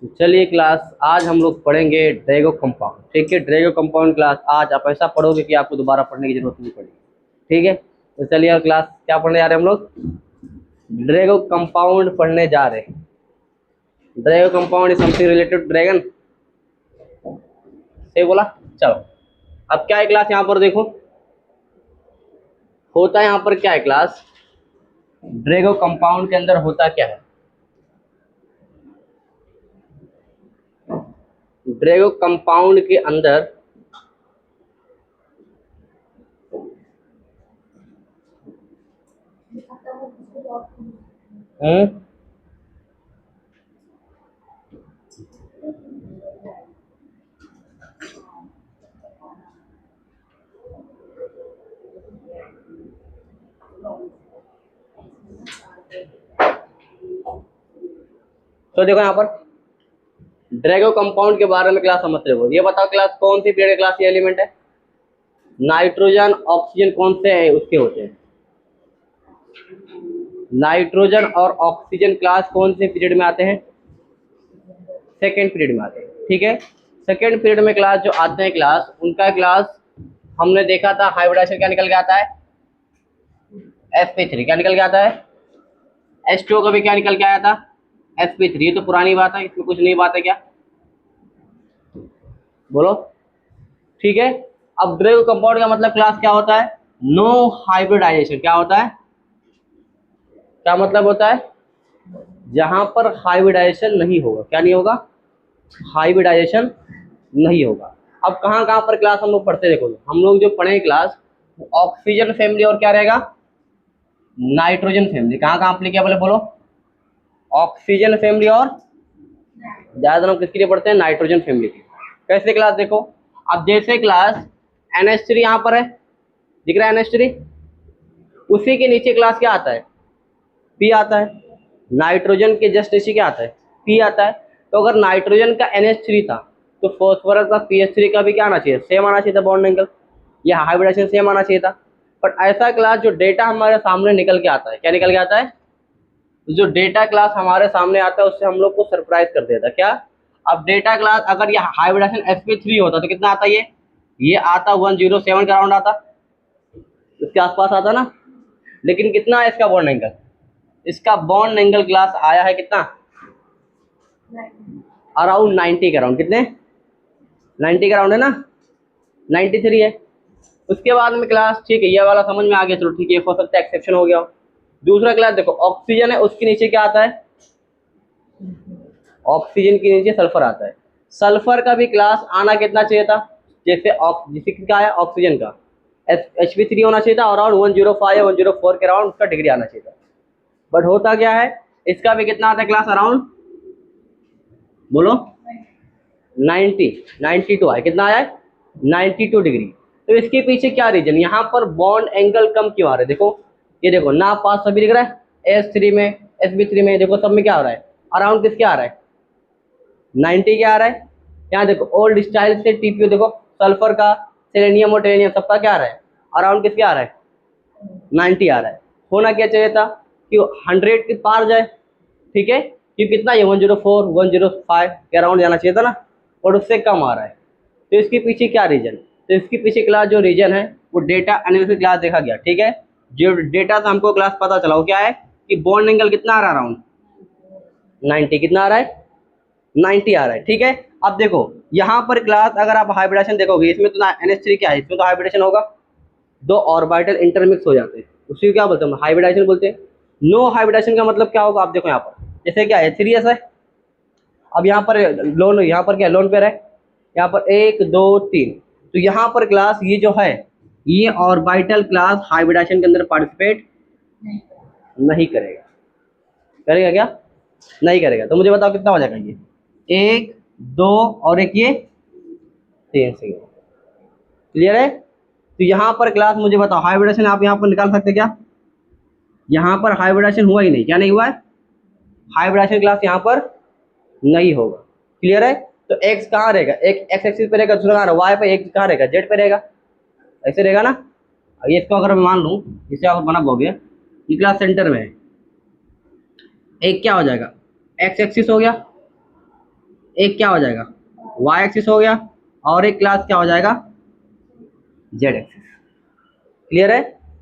तो चलिए क्लास, आज हम लोग पढ़ेंगे ड्रैगो कंपाउंड। ठीक है, ड्रैगो कंपाउंड क्लास आज आप ऐसा पढ़ोगे कि आपको दोबारा पढ़ने की जरूरत नहीं पड़ेगी। ठीक है, तो चलिए यार क्लास क्या पढ़ने जा रहे हैं हम लोग? ड्रैगो कंपाउंड पढ़ने जा रहे हैं। Drago compound is something related to dragon. सही बोला। चलो, अब क्या है क्लास, यहाँ पर देखो होता है, यहाँ पर क्या है क्लास, ड्रैगो कंपाउंड के अंदर होता क्या है? ड्रैगो कंपाउंड के अंदर तो देखो यहाँ पर ड्रैगो कंपाउंड के बारे में क्लास समझते हो। ये बताओ क्लास, कौन सी पीरियड क्लास ये एलिमेंट है? नाइट्रोजन ऑक्सीजन कौन से है उसके होते हैं? नाइट्रोजन और ऑक्सीजन क्लास कौन से पीरियड में आते हैं? सेकेंड पीरियड में आते हैं। ठीक है, सेकेंड पीरियड में क्लास जो आते हैं क्लास, उनका क्लास हमने देखा था हाइब्रिडाइजेशन क्या निकल के आता है? sp3 क्या निकल के आता है? H2O का भी क्या निकल के आया था? sp3। ये तो पुरानी बात है, इसमें कुछ नई बात है क्या? बोलो। ठीक है, अब ड्रैगो कंपाउंड का मतलब क्लास क्या होता है? No hybridization. क्या होता है? क्या मतलब होता है? जहां पर हाइब्रिडाइजेशन नहीं होगा। क्या नहीं होगा? हाइब्रिडाइजेशन नहीं होगा। अब कहाँ कहाँ पर क्लास हम लोग पढ़ते, देखो हम लोग जो पढ़े क्लास, ऑक्सीजन फैमिली और क्या रहेगा? Nitrogen family. कहाँ कहाँ अप्लीकेबल है बोलो? ऑक्सीजन फैमिली और ज्यादा हम किसके लिए पढ़ते हैं? नाइट्रोजन फैमिली की। कैसे क्लास देखो, अब जैसे क्लास NH3 यहाँ पर है, दिख रहा है NH3, उसी के नीचे क्लास क्या आता है? P आता है। नाइट्रोजन के जस्ट नीचे क्या आता है? P आता है। तो अगर नाइट्रोजन का NH3 था तो फॉस्फोरस का PH3 का भी क्या आना चाहिए? सेम आना चाहिए था बॉन्ड एंगल, या हाइब्रिडेशन सेम आना चाहिए था। बट ऐसा क्लास जो डेटा हमारे सामने निकल के आता है, क्या निकल के आता है? जो डेटा क्लास हमारे सामने आता है उससे हम लोग को सरप्राइज कर देता है। क्या? अब डेटा क्लास अगर ये हाइब्रिडेशन sp3 होता तो कितना आता? ये आता 107 के अराउंड आता, इसके आसपास आता ना। लेकिन कितना है इसका बॉन्ड एंगल? इसका बॉन्ड एंगल क्लास आया है कितना? अराउंड 90 के अराउंड। कितने? 90 के अराउंड है ना, 93 है। उसके बाद में क्लास, ठीक है ये वाला समझ में आ गया, चलो ठीक है, हो सकता है एक्सेप्शन हो गया। दूसरा क्लास देखो, ऑक्सीजन है, उसके नीचे क्या आता है? ऑक्सीजन के नीचे सल्फर आता है। सल्फर का भी क्लास आना कितना चाहिए था? जैसे किसका आया? ऑक्सीजन का Hp3 होना चाहिए था, अराउंड 105 या 104 के अराउंड उसका डिग्री आना चाहिए था। बट होता क्या है, इसका भी कितना आता है क्लास? अराउंड बोलो 92 है। कितना आया है? 92 डिग्री। तो इसके पीछे क्या रीजन? यहाँ पर बॉन्ड एंगल कम क्यों आ रहे? देखो ये देखो ना, पास सभी दिख रहा है, S3 में Sp3 में देखो सब में क्या हो रहा है? अराउंड किसके आ रहा है? 90 क्या आ रहा है? यहाँ देखो ओल्ड स्टाइल से TPO देखो, सल्फर का, सेलेनियम और टेरेनियम सबका क्या आ रहा है? अराउंड किसके आ रहा है? 90 आ रहा है। होना क्या चाहिए था कि 100 के पार जाए। ठीक है, कि कितना ये 104 105 के अराउंड जाना चाहिए था ना, और उससे कम आ रहा है। तो इसके पीछे क्या रीजन? तो इसके पीछे क्लास जो रीजन है वो डेटा एनालिसिस क्लास देखा गया। ठीक है, जो डेटा था हमको क्लास पता चला वो क्या है कि बॉन्ड एंगल कितना आ रहा है? अराउंड 90। कितना आ रहा है? 90 आ रहा है। ठीक है, अब देखो यहाँ पर क्लास अगर आप हाइब्रिडेशन देखोगे, इसमें तो NH3 क्या है, इसमें तो हाइब्रिडेशन होगा, दो ऑर्बिटल इंटरमिक्स हो जाते हैं, उसी को क्या बोलते हैं? हाइब्रिडाइजेशन बोलते हैं। नो हाइब्रिडाइजेशन का मतलब क्या होगा? आप देखो यहाँ पर जैसे क्या है, 3s है, अब यहाँ पर लोन, यहाँ पर क्या लोन पेयर है, यहाँ पर 1 2 3, तो यहाँ पर क्लास ये जो है, ये ऑर्बिटल क्लास हाइब्रिडाइजेशन के अंदर पार्टिसिपेट नहीं करेगा। करेगा क्या? नहीं करेगा। तो मुझे बताओ कितना हो जाएगा? ये 1 2 और एक ये 3 से। क्लियर है? तो यहाँ पर क्लास मुझे बताओ हाइब्रिडेशन आप यहाँ पर निकाल सकते क्या? यहाँ पर हाइब्रिडेशन हुआ ही नहीं। क्या नहीं हुआ है? हाइब्रिडेशन क्लास यहाँ पर नहीं होगा। क्लियर है? तो x कहाँ रहेगा? एक x एक्सिस पे रहेगा, दूसरा कहाँ रहेगा? y पे। एक कहाँ रहेगा? z पे रहेगा। ऐसे रहेगा ना। ये इसको अगर मैं मान लूँ, इसे आप बना पाओगे, ये क्लास सेंटर में है, एक क्या हो जाएगा? x एक्सिस हो गया, एक क्या हो जाएगा वाई एक्सिस हो गया, और एक क्लास क्या हो जाएगा जेड एक्सिस। क्लियर है?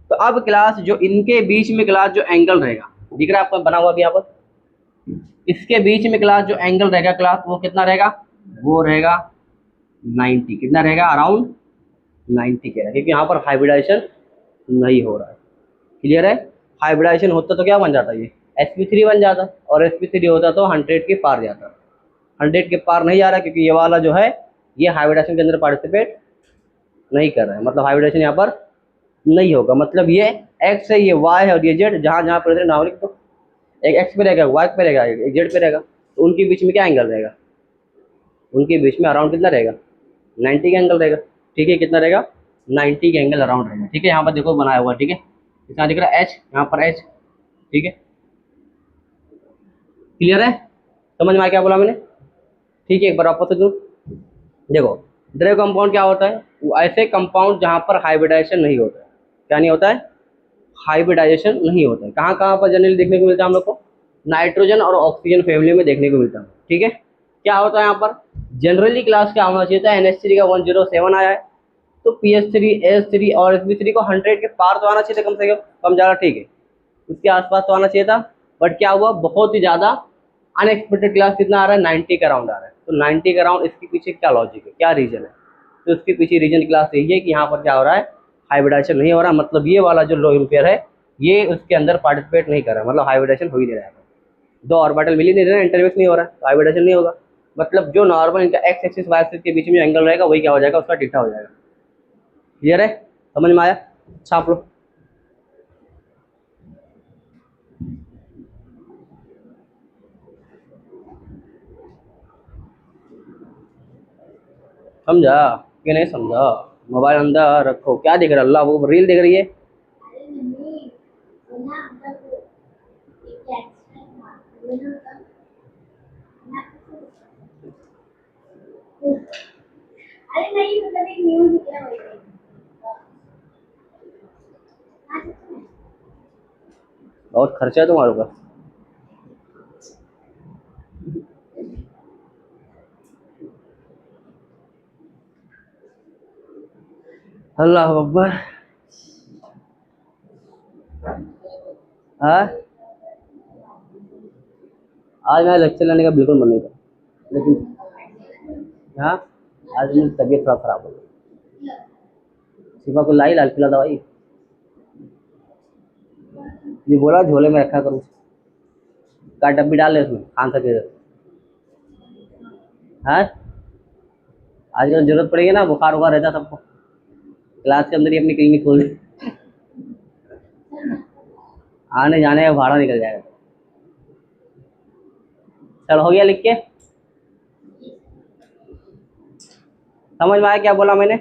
तो अब क्लास जो इनके बीच में क्लास जो एंगल रहेगा, दिख रहा है आपको बना हुआ भी यहाँ पर, इसके बीच में क्लास जो एंगल रहेगा क्लास वो कितना रहेगा, वो रहेगा 90। कितना रहेगा, अराउंड 90 के, क्योंकि यहाँ पर हाइब्रिडाइजेशन नहीं हो रहा है। क्लियर है? हाइब्रिडाइजेशन होता तो क्या बन जाता ये sp3 बन जाता, और sp3 होता तो 100 के पार जाता। 100 के पार नहीं जा रहा क्योंकि ये वाला जो है ये हाइब्रिडाइजेशन के अंदर पार्टिसिपेट नहीं कर रहा है, मतलब हाइब्रिडेशन यहाँ पर नहीं होगा। मतलब ये एक्स है, ये वाई है, और ये जेड, जहाँ जहाँ प्रेजेंट ना हो तो एक एक्स पे रहेगा, वाई पे रहेगा, एक जेड पे रहेगा, तो उनके बीच में क्या एंगल रहेगा, उनके बीच में अराउंड कितना रहेगा 90 का एंगल रहेगा। ठीक है, कितना रहेगा 90 का एंगल अराउंड रहेगा। ठीक है, यहाँ पर देखो बनाया हुआ, ठीक है, यहाँ दिख रहा है एच, यहाँ पर एच। ठीक है, क्लियर है? समझ में आया क्या बोला मैंने? ठीक है, एक बार वापस से दूँ, देखो ड्रेव कंपाउंड क्या होता है, वो ऐसे कंपाउंड जहाँ पर हाइब्रिडाइजेशन नहीं होता है। क्या नहीं होता है, हाइब्रिडाइजेशन नहीं होता है। कहाँ कहाँ पर जनरली देखने को मिलता है हम लोग को, नाइट्रोजन और ऑक्सीजन फैमिली में देखने को मिलता है। ठीक है, क्या होता है यहाँ पर जनरली क्लास क्या होना चाहिए था, NH3 का 107 आया है, तो PS3 S3 और Sp3 को 100 के पार तो आना चाहिए था, कम से कम ज़्यादा, ठीक है, उसके आसपास तो आना चाहिए था। बट क्या हुआ, बहुत ही ज़्यादा अनएक्सपेक्टेड क्लास कितना आ रहा है 90 का राउंड आ रहा है। तो 90 का राउंड, इसके पीछे क्या लॉजिक है, क्या रीजन है? तो उसके पीछे रीजन क्लास यही है कि यहाँ पर क्या हो रहा है, हाइब्रिडाइजेशन नहीं हो रहा, मतलब ये वाला जो लो इम्पेयर है ये उसके अंदर पार्टिसिपेट नहीं कर रहा है, मतलब हाइब्रिडाइजेशन हो ही नहीं रहा है। दो ऑर्बिटल मिल ही नहीं रहे, इंटरमिक्स नहीं हो रहा है, तो हाइब्रिडाइजेशन नहीं होगा। मतलब जो नॉर्मल इनका एक्स एक्सिस वाई एक्सिस के बीच में एंगल रहेगा वही क्या हो जाएगा, उसका टीटा हो जाएगा। क्लियर है? समझ में आया? छाप लो। समझा कि नहीं समझा? मोबाइल अंदर रखो। क्या देख रहा है, अल्लाह वो रील देख रही है? अरे नहीं, मतलब एक न्यूज़ निकला हुआ है। बहुत खर्चा है तुम्हारे ऊपर। अल्लाह अकबर। हाँ, आज मेरा लेक्चर लेने का बिल्कुल मन नहीं था, लेकिन हाँ आज मेरी तबीयत थोड़ा खराब हो गई। शिफा को लाई लाल किला दवाई, ये बोला झोले में रखा करूँ, का डब्बी डाल ले उसमें, खान सके। हाँ, आजकल जरूरत पड़ेगी ना, बुखार उखार रहता सबको, क्लास के अंदर ही अपनी क्लिनिक खोल दी, आने जाने का भाड़ा निकल जाएगा। चल हो गया लिख के? समझ में आया क्या बोला मैंने?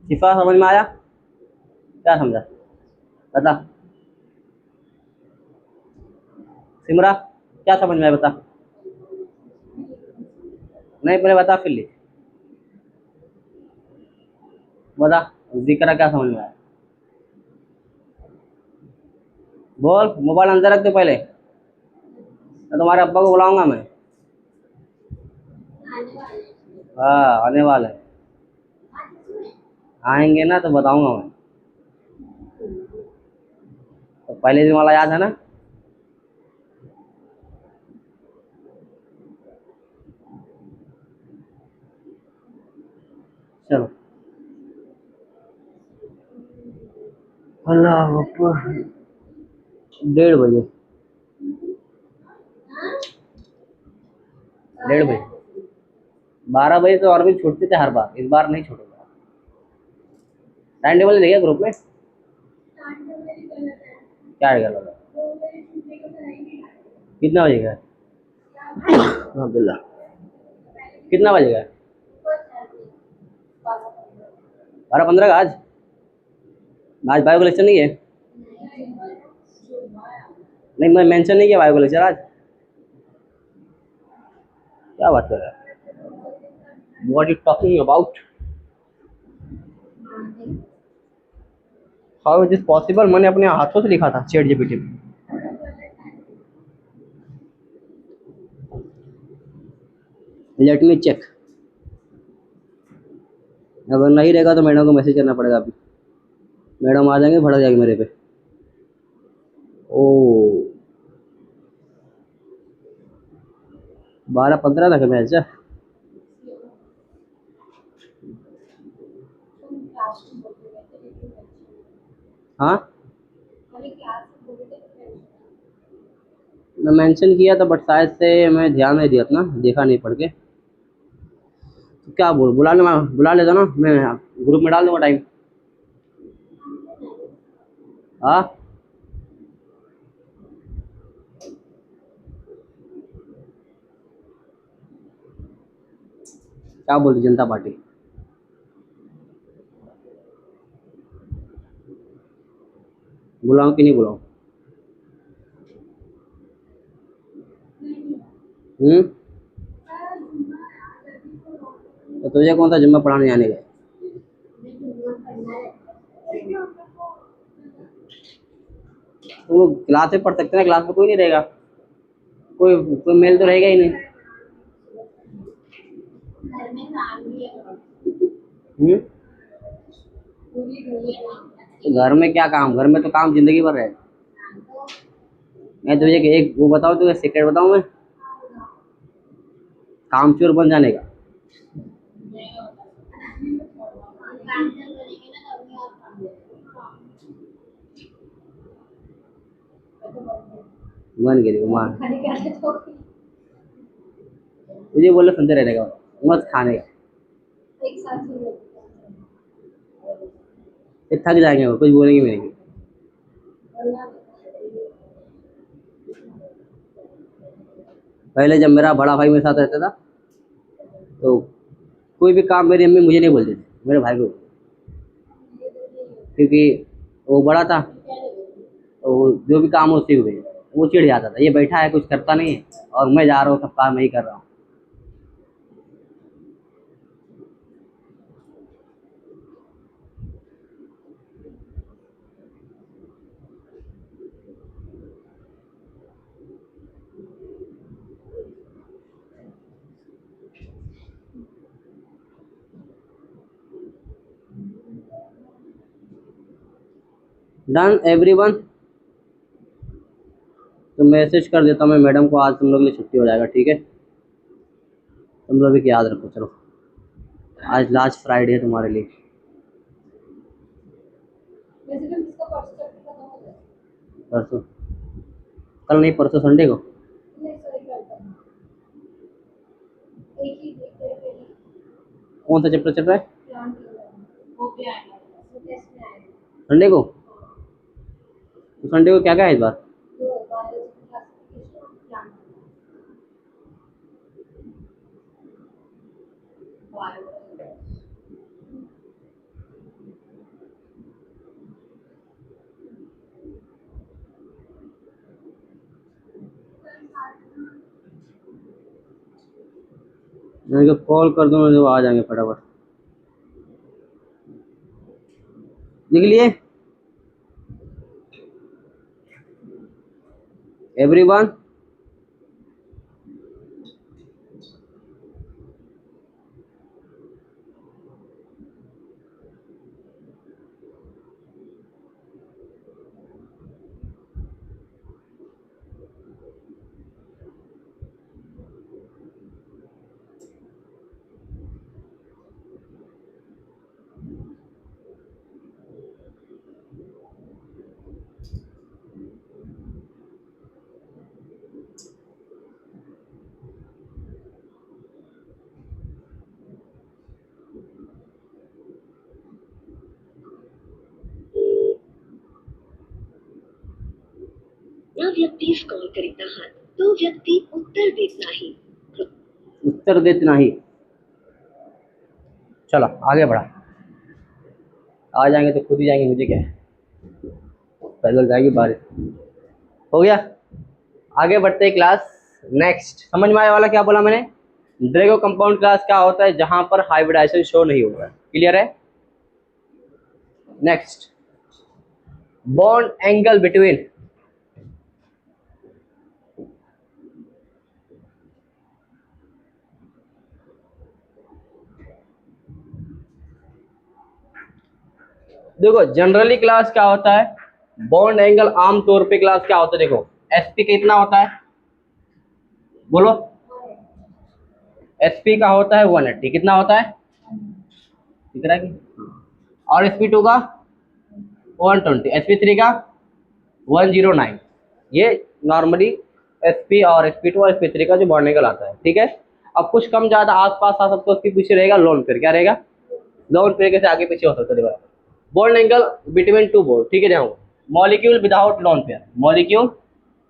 शिफा समझ में आया? क्या समझा बता। सिमरा क्या समझ में आया बता। नहीं पहले बता फिर लिख, बता। जिक्र क्या समझ में आया, बोल। मोबाइल अंदर रख दे पहले, तो तुम्हारे अब्बा को बुलाऊंगा मैं। हाँ आने वाले हैं, आएंगे ना तो बताऊंगा मैं। तो पहले दिन वाला याद है ना? चलो, अल्लाह अकबर। 1:30 बजे, 1:30 बजे, 12 बजे तो और भी छूटते थे हर बार, इस बार नहीं छूटेगा। टाइम टेबल देखिए ग्रुप में, क्या है गलत? कितना बजे का है? अब्दुल्ला कितना बजे का है? 12:15 का आज? आज बायो कलेक्शन नहीं है? नहीं, मैं मेंशन नहीं किया बायो कलेक्शन आज। क्या बात कर रहा है, what you talking about, how is this possible? मैंने अपने हाथों से लिखा था चैट जीपीटी पे। Let me check. अगर नहीं रहेगा तो मैडम को मैसेज करना पड़ेगा अभी। मैडम आ जाएंगे, भड़क जाएगी मेरे पे। ओ 12-15 तक है मैच। तुम क्लास में बोल रहे थे लेकिन हाँ खाली क्लास में बोल रहे थे। मैं मेंशन किया था बट शायद से मैं ध्यान नहीं दिया था ना, देखा नहीं पढ़ के। तो क्या बुला लेता ना, मैं ग्रुप में डाल दूंगा टाइम। हाँ क्या बोलती जनता पार्टी? बुलाऊं कि नहीं बुलाऊं? तो तुझे कौन सा जुम्मा पढ़ाने आने गए? तुम लोग क्लास में पढ़ सकते हैं ना, क्लास में कोई नहीं रहेगा, कोई कोई मेल तो रहेगा ही नहीं। घर में काम भी है, हम्म पूरी दुनिया तो घर में क्या काम? घर में तो काम जिंदगी भर है। मैं तुझे एक वो बताऊं, तुझे सीक्रेट बताऊं मैं, कामचोर बन जाने का। काम चल करेंगे ना तभी और काम देंगे। बन गई देखो माँ, खाली कैसे तो तुझे बोले सुनते रहने का, मस्त खाने का। एक साथ सुन लेते फिर थक जाएंगे वो, कुछ बोलेंगे भी नहीं। पहले जब मेरा बड़ा भाई मेरे साथ रहता था तो कोई भी काम मेरी अम्मी मुझे नहीं बोलती थी, मेरे भाई को, क्योंकि वो बड़ा था, तो जो भी काम हो उसी को भेजा। वो चिढ़ जाता था, ये बैठा है कुछ करता नहीं है और मैं जा रहा हूँ सब काम मैं ही कर रहा हूँ। Done everyone. तो मैसेज कर देता हूँ मैं मैडम को, आज तुम लोग के लिए छुट्टी हो जाएगा, ठीक है? तुम लोग भी याद रखो। चलो आज लास्ट फ्राइडे है तुम्हारे लिए। वैसे भी इसका परसों तक खत्म हो जाएगा। परसों? कल नहीं, परसों संडे को। नहीं सॉरी करता एक ही डेट कौन सा चैप्टर चल रहा है? प्लान किया वो भी आएगा वो टेस्ट में आएगा संडे को? तो संडे को क्या क्या है इस बार? जो बायोलॉजी क्लासिफिकेशन प्लान मैं कॉल कर दूंगा जो आ जाएंगे फटाफट। लिख लिए एवरीवन? या व्यक्तीस कॉल करीत आहात तो व्यक्ती उत्तर देत नाही। उत्तर देते नहीं। चलो आगे बढ़ा, आ जाएंगे तो खुद ही जाएंगे, मुझे क्या है, पैदल जाएगी बारिश। हो गया, आगे बढ़ते हैं क्लास। नेक्स्ट समझ में आया वाला क्या बोला मैंने? ड्रैगो कंपाउंड क्लास क्या होता है? जहां पर हाइब्रिडाइजेशन शो नहीं हो रहा है। क्लियर है? नेक्स्ट, बॉन्ड एंगल बिटवीन देखो जनरली क्लास क्या होता है, बॉन्ड एंगल आमतौर पे क्लास क्या होता है, देखो एसपी कितना होता है, बोलो, एसपी का होता है 180, कितना होता है, दिख रहा है कि, और एसपी टू का 120, एसपी थ्री का 109। ये नॉर्मली एसपी और एसपी टू और एसपी थ्री का जो बॉन्ड एंगल आता है, ठीक है। अब कुछ कम ज्यादा आसपास आ सकते, उसके पीछे रहेगा लोन पेयर, क्या रहेगा, लोन पेयर के से आगे पीछे हो सकता है, देखो bond angle between two board, ठीक है। देखो molecule without lone pair, molecule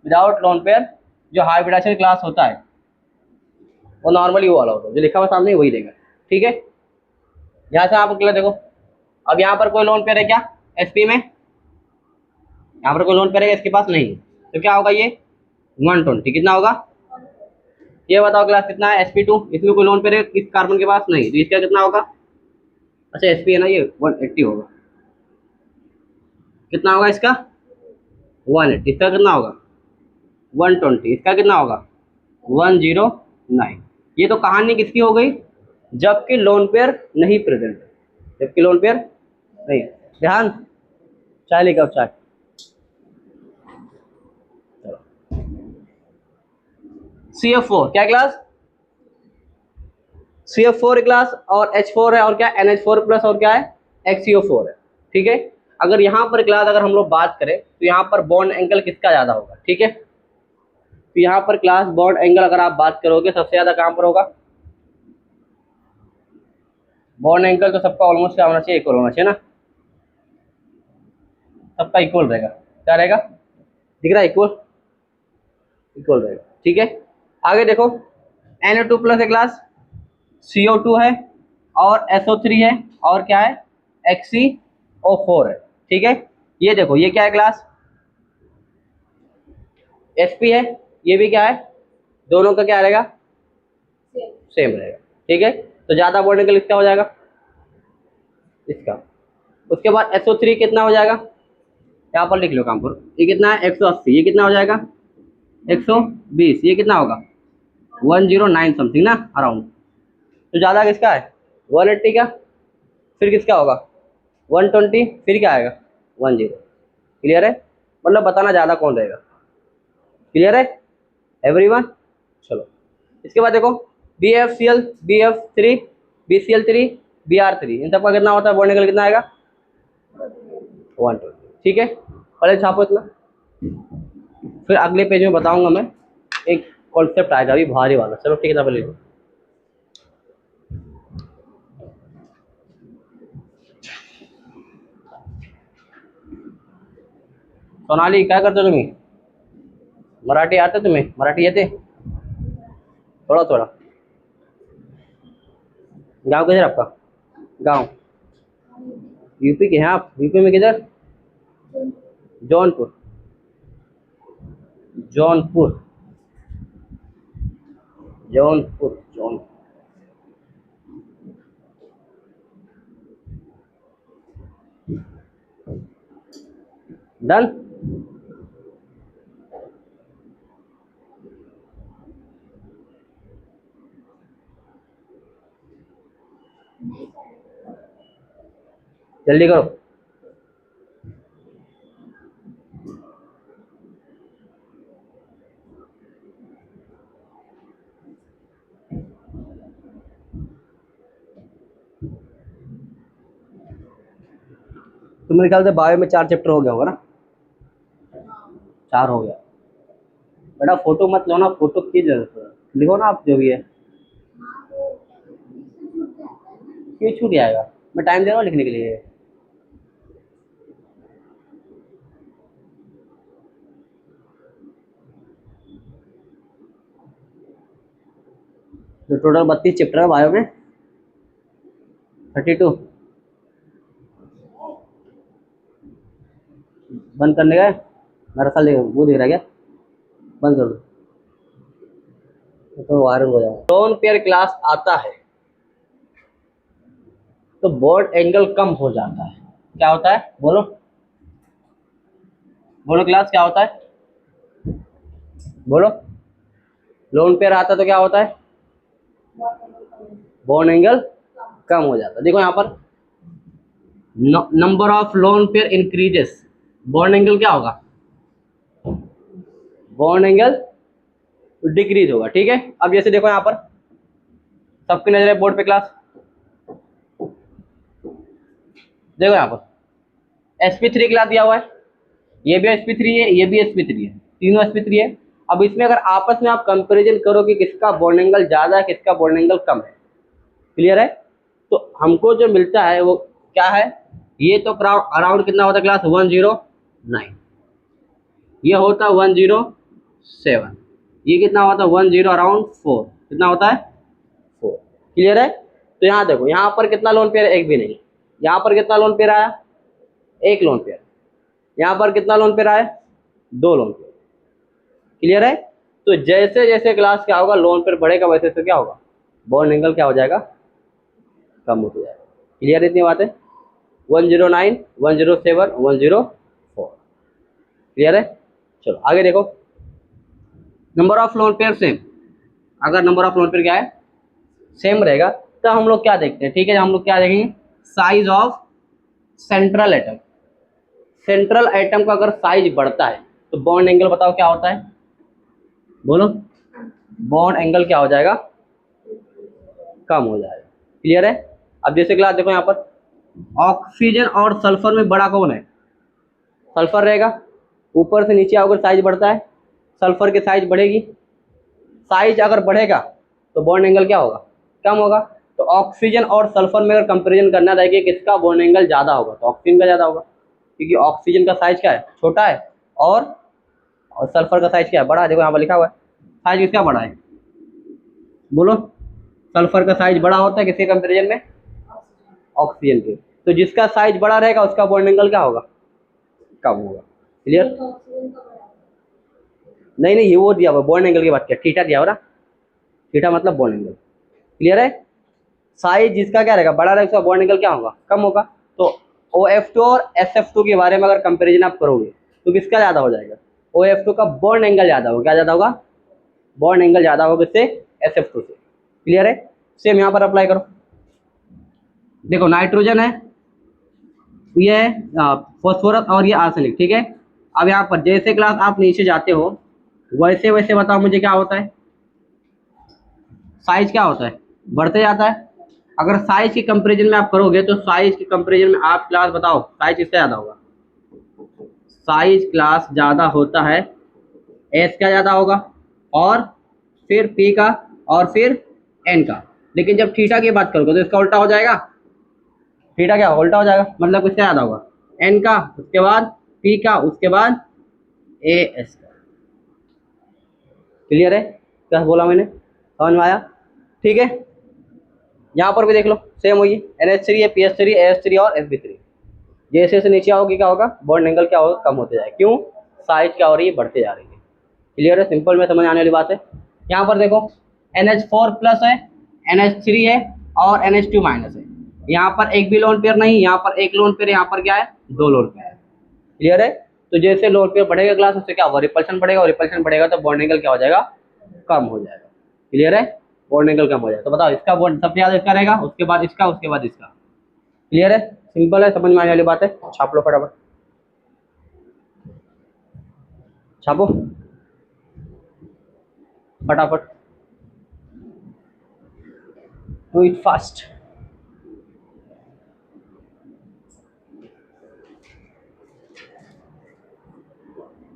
without lone pair जो हाइब्रिडाइजेशन क्लास होता है वो नॉर्मली वो वाला होता है, जो लिखा हुआ सामने वही रहेगा, ठीक है। यहाँ से आप अगला देखो, अब यहाँ पर कोई लोन पेयर है क्या एसपी में, यहाँ पर कोई लोन पेयर है इसके पास नहीं, तो क्या होगा ये 120, कितना होगा ये बताओ क्लास, कितना है sp2, इसमें कोई लोन पेयर है इस कार्बन के पास नहीं, तो इसका कितना होगा, अच्छा sp है ना, ये 180 होगा, कितना होगा इसका 180, इसका कितना होगा 120, इसका कितना होगा 109। ये तो कहानी किसकी हो गई, जबकि लोन पेयर नहीं प्रेजेंट, जबकि लोन पेयर नहीं। ध्यान, चाय लेकर आओ, चाय। CF4 क्या क्लास, CF4 क्लास, और H4 है, और क्या NH4 प्लस, और क्या है XCO4 है, ठीक है। अगर यहाँ पर क्लास अगर हम लोग बात करें तो यहाँ पर बॉन्ड एंगल किसका ज्यादा होगा, ठीक है। तो यहाँ पर क्लास बॉन्ड एंगल अगर आप बात करोगे सबसे ज्यादा कहाँ पर होगा, बॉन्ड एंगल तो सबका ऑलमोस्ट क्या होना चाहिए, इक्वल होना चाहिए ना, सबका इक्वल रहेगा, क्या रहेगा, दिख रहा है इक्वल, इक्वल रहेगा, ठीक है। आगे देखो NO2 प्लस है क्लास, CO2 है, और SO3 है, और क्या है XCO4 है, ठीक है। ये देखो ये क्या है क्लास, SP है, ये भी क्या है, दोनों का क्या रहेगा सेम रहेगा, ठीक है। तो ज्यादा बॉन्ड एंगल इसका हो जाएगा, इसका। उसके बाद SO3 कितना हो जाएगा, यहाँ पर लिख लो काम पर, ये कितना है 180, ये कितना हो जाएगा 120, ये कितना होगा 109 समथिंग ना अराउंड। तो ज़्यादा किसका है 180 का, फिर किसका होगा 120, फिर क्या आएगा 10। क्लियर है, मतलब बताना ज़्यादा कौन रहेगा, क्लियर है एवरीवन। चलो इसके बाद देखो BFCl, BF3, BCl3, Br3, इन सबका कितना होता है बॉन्ड एंगल, कितना आएगा 120, ठीक है। पहले छापो इतना, फिर अगले पेज में बताऊंगा मैं, एक कॉन्सेप्ट आएगा अभी भारी वाला, चलो ठीक है पहले लो। सोनाली क्या करते हो तुम्ही, मराठी आते तुम्हें, मराठी येते थोड़ा थोड़ा। गांव किधर आपका, गांव यूपी के हैं आप, यूपी में किधर, जौनपुर, जौनपुर, जौनपुर, जौनपुर। डन, जल्दी करो। तो मेरे ख्याल से बायो में 4 चैप्टर हो गया होगा ना, 4 हो गया। बेटा फोटो मत लो ना, फोटो की जरूरत है, लिखो ना आप जो भी है, क्यों छूट जाएगा, मैं टाइम दे रहा हूँ लिखने के लिए। तो टोटल 32 चैप्टर है बायो में, 32 बंद करने का, मेरा साल वो दिख रहा है क्या, बंद कर दो तो वायरल हो जाएगा। लोन पेयर क्लास आता है तो बॉन्ड एंगल कम हो जाता है, क्या होता है बोलो, बोलो क्लास क्या होता है, बोलो। लोन पेयर आता है तो क्या होता है, बॉन्ड एंगल कम हो जाता है। देखो यहाँ पर number of lone pair increases, bond angle क्या होगा, बॉन्ड एंगल डिक्रीज होगा। ठीक है, अब जैसे देखो यहाँ पर सबकी नजर है बोर्ड पे, क्लास देखो यहाँ पर sp3 क्लास दिया हुआ है, ये भी sp3 है, ये भी sp3 है, तीनों sp3 है। अब इसमें अगर आपस में आप कंपैरिजन करो कि किसका बॉन्ड एंगल ज्यादा है, किसका बॉन्ड एंगल कम है, क्लियर है, तो हमको जो मिलता है वो क्या है, ये तो अराउंड कितना होता है क्लास 109, ये होता है 107, ये कितना होता है 10 अराउंड 4, कितना होता है 4, क्लियर है। तो यहाँ देखो यहाँ पर कितना लोन पेयर है, एक भी नहीं। यहाँ पर कितना लोन पेयर आया, एक लोन पेयर। यहाँ पर कितना लोन पेयर आया, दो लोन पेयर, क्लियर है। तो जैसे जैसे क्लास क्या होगा, लोन पेयर बढ़ेगा वैसे वैसे क्या होगा, बॉन्ड एंगल क्या हो जाएगा, कम होता जाएगा। क्लियर है इतनी बातें, 109, 107, 104, क्लियर है। चलो आगे देखो, number of lone pair same, अगर नंबर ऑफ लोन पेयर क्या है, सेम रहेगा, तो हम लोग क्या देखते हैं, ठीक है, हम लोग क्या देखेंगे, size of central atom. Central atom का अगर साइज बढ़ता है तो बॉन्ड एंगल बताओ क्या होता है, बोलो, बॉन्ड एंगल क्या हो जाएगा, कम हो जाएगा। क्लियर है। अब जैसे क्लास देखो यहाँ पर ऑक्सीजन और सल्फर में बड़ा कौन है, सल्फर रहेगा, ऊपर से नीचे अगर साइज बढ़ता है सल्फर की साइज बढ़ेगी, साइज अगर बढ़ेगा तो बॉन्ड एंगल क्या होगा, कम होगा। तो ऑक्सीजन और सल्फर में अगर कंपैरिजन करना था कि किसका बॉन्ड एंगल ज़्यादा होगा, तो ऑक्सीजन का ज़्यादा होगा, क्योंकि ऑक्सीजन का साइज क्या है, छोटा है, और सल्फर का साइज क्या है, बड़ा है। देखो यहाँ पर लिखा हुआ है, साइज किसका बड़ा है, बोलो, सल्फर का साइज बड़ा होता है किसके कंपैरिजन में, ऑक्सीजन के। तो जिसका साइज बड़ा रहेगा उसका बॉन्ड एंगल क्या होगा, कम होगा। क्लियर, नहीं नहीं, ये वो दिया हुआ बॉन्ड एंगल की बात किया, थीटा दिया हो रहा, थीटा मतलब बॉन्ड एंगल। क्लियर है। साइज जिसका क्या रहेगा, बड़ा रहेगा, उसका बॉन्ड एंगल क्या होगा, कम होगा। तो OF2 और SF2 के बारे में अगर कंपैरिजन आप करोगे तो किसका ज़्यादा हो जाएगा, OF2 का बॉन्ड एंगल ज़्यादा होगा, क्या ज़्यादा होगा, बॉन्ड एंगल ज़्यादा होगा किससे, SF2 से। क्लियर है। सेम यहाँ पर अप्लाई करो, देखो नाइट्रोजन है, ये है फॉस्फोरस और ये आर्सेनिक, ठीक है। अब यहाँ पर जैसे क्लास आप नीचे जाते हो वैसे वैसे बताओ मुझे क्या होता है, साइज क्या होता है, बढ़ते जाता है। अगर साइज के कंपैरिजन में आप करोगे तो साइज के कंपैरिजन में आप क्लास बताओ साइज किसका ज़्यादा होगा, साइज क्लास ज़्यादा होता है एस का ज़्यादा होगा, और फिर पी का, और फिर एन का। लेकिन जब थीटा की बात करोगे तो इसका उल्टा हो जाएगा, थीटा क्या उल्टा हो जाएगा, मतलब किसका ज़्यादा होगा, एन का, उसके बाद पी का, उसके बाद ए एस का। क्लियर है, क्या बोला मैंने, समझ में आया, ठीक है। यहाँ पर भी देख लो सेम होगी, NH3 है, PH3, AH3 और Sp3। जैसे जैसे नीचे आओगे क्या होगा, बॉन्ड एंगल क्या होगा, कम होते जाएगा, क्यों, साइज क्या हो रही है, बढ़ते जा रही है। क्लियर है, सिंपल में समझ आने वाली बात है। यहाँ पर देखो NH4 प्लस है, NH3 है और NH2 माइनस है। यहाँ पर एक भी लोन पेयर नहीं, यहाँ पर एक लोन पेयर, यहाँ पर क्या है, दो लोन पेयर है। क्लियर है। तो जैसे लोन पेयर बढ़ेगा क्लास उससे क्या होगा, रिपल्शन बढ़ेगा, और रिपल्शन बढ़ेगा तो बॉन्ड एंगल क्या हो जाएगा, कम हो जाएगा। क्लियर है, बॉन्ड एंगल कम हो जाएगा। तो बताओ इसका बॉन्ड सबसे ज़्यादा इसका रहेगा, उसके बाद इसका, उसके बाद इसका। क्लियर है, सिंपल है, समझ में आने वाली बात है। छाप लो फटाफट, छापो फटाफट, डू इट फास्ट।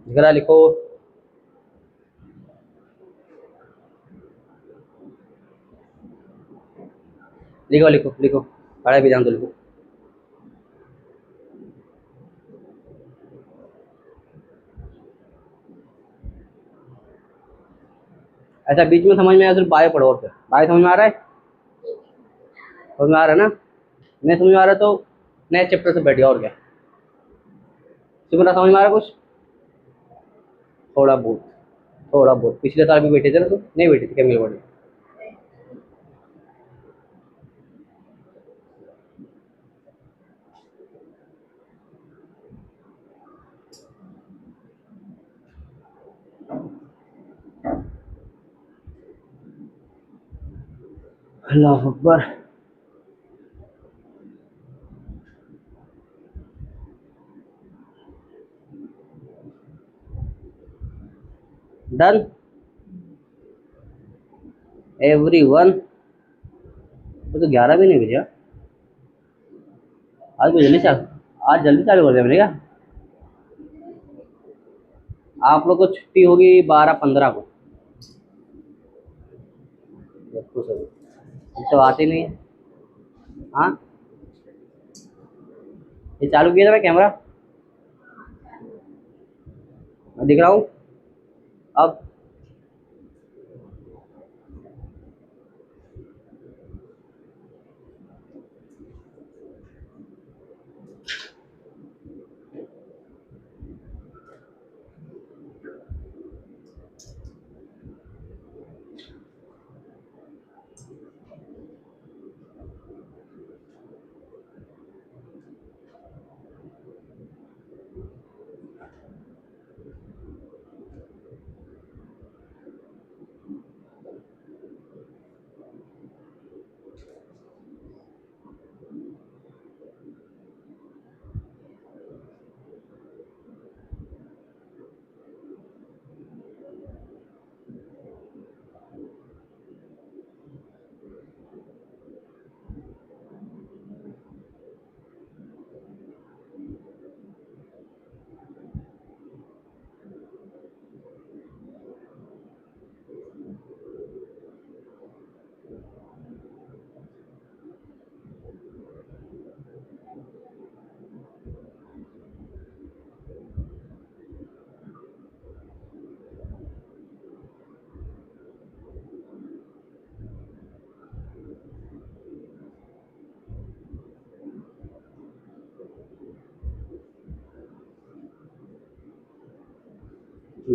जरा लिखो, लिखो लिखो लिखो, पढ़ाई भी ध्यान दो, लिखो। ऐसा बीच में समझ में आया सिर्फ बायो पढ़ो, और क्या बायो समझ में आ रहा है, समझ में आ रहा है ना, नहीं समझ में आ रहा है तो नए चैप्टर से बैठिए, और क्या सिमरा समझ में आ रहा है कुछ, थोड़ा बहुत, थोड़ा बहुत। पिछले साल भी बैठे थे ना, तो नहीं बैठे थे केमिकल बॉडी। अल्लाह अकबर। Done everyone. तो 11 भी नहीं बजा। आज तो जल्दी चालू, आज जल्दी चालू कर दिया मैंने क्या। आप लोग को छुट्टी होगी 12-15 को। देखो सर, तो आते नहीं है। हाँ, ये चालू किया था मैं कैमरा, मैं दिख रहा हूँ अब।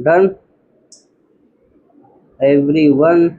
Done everyone.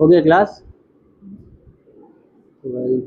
हो गया क्लास 12।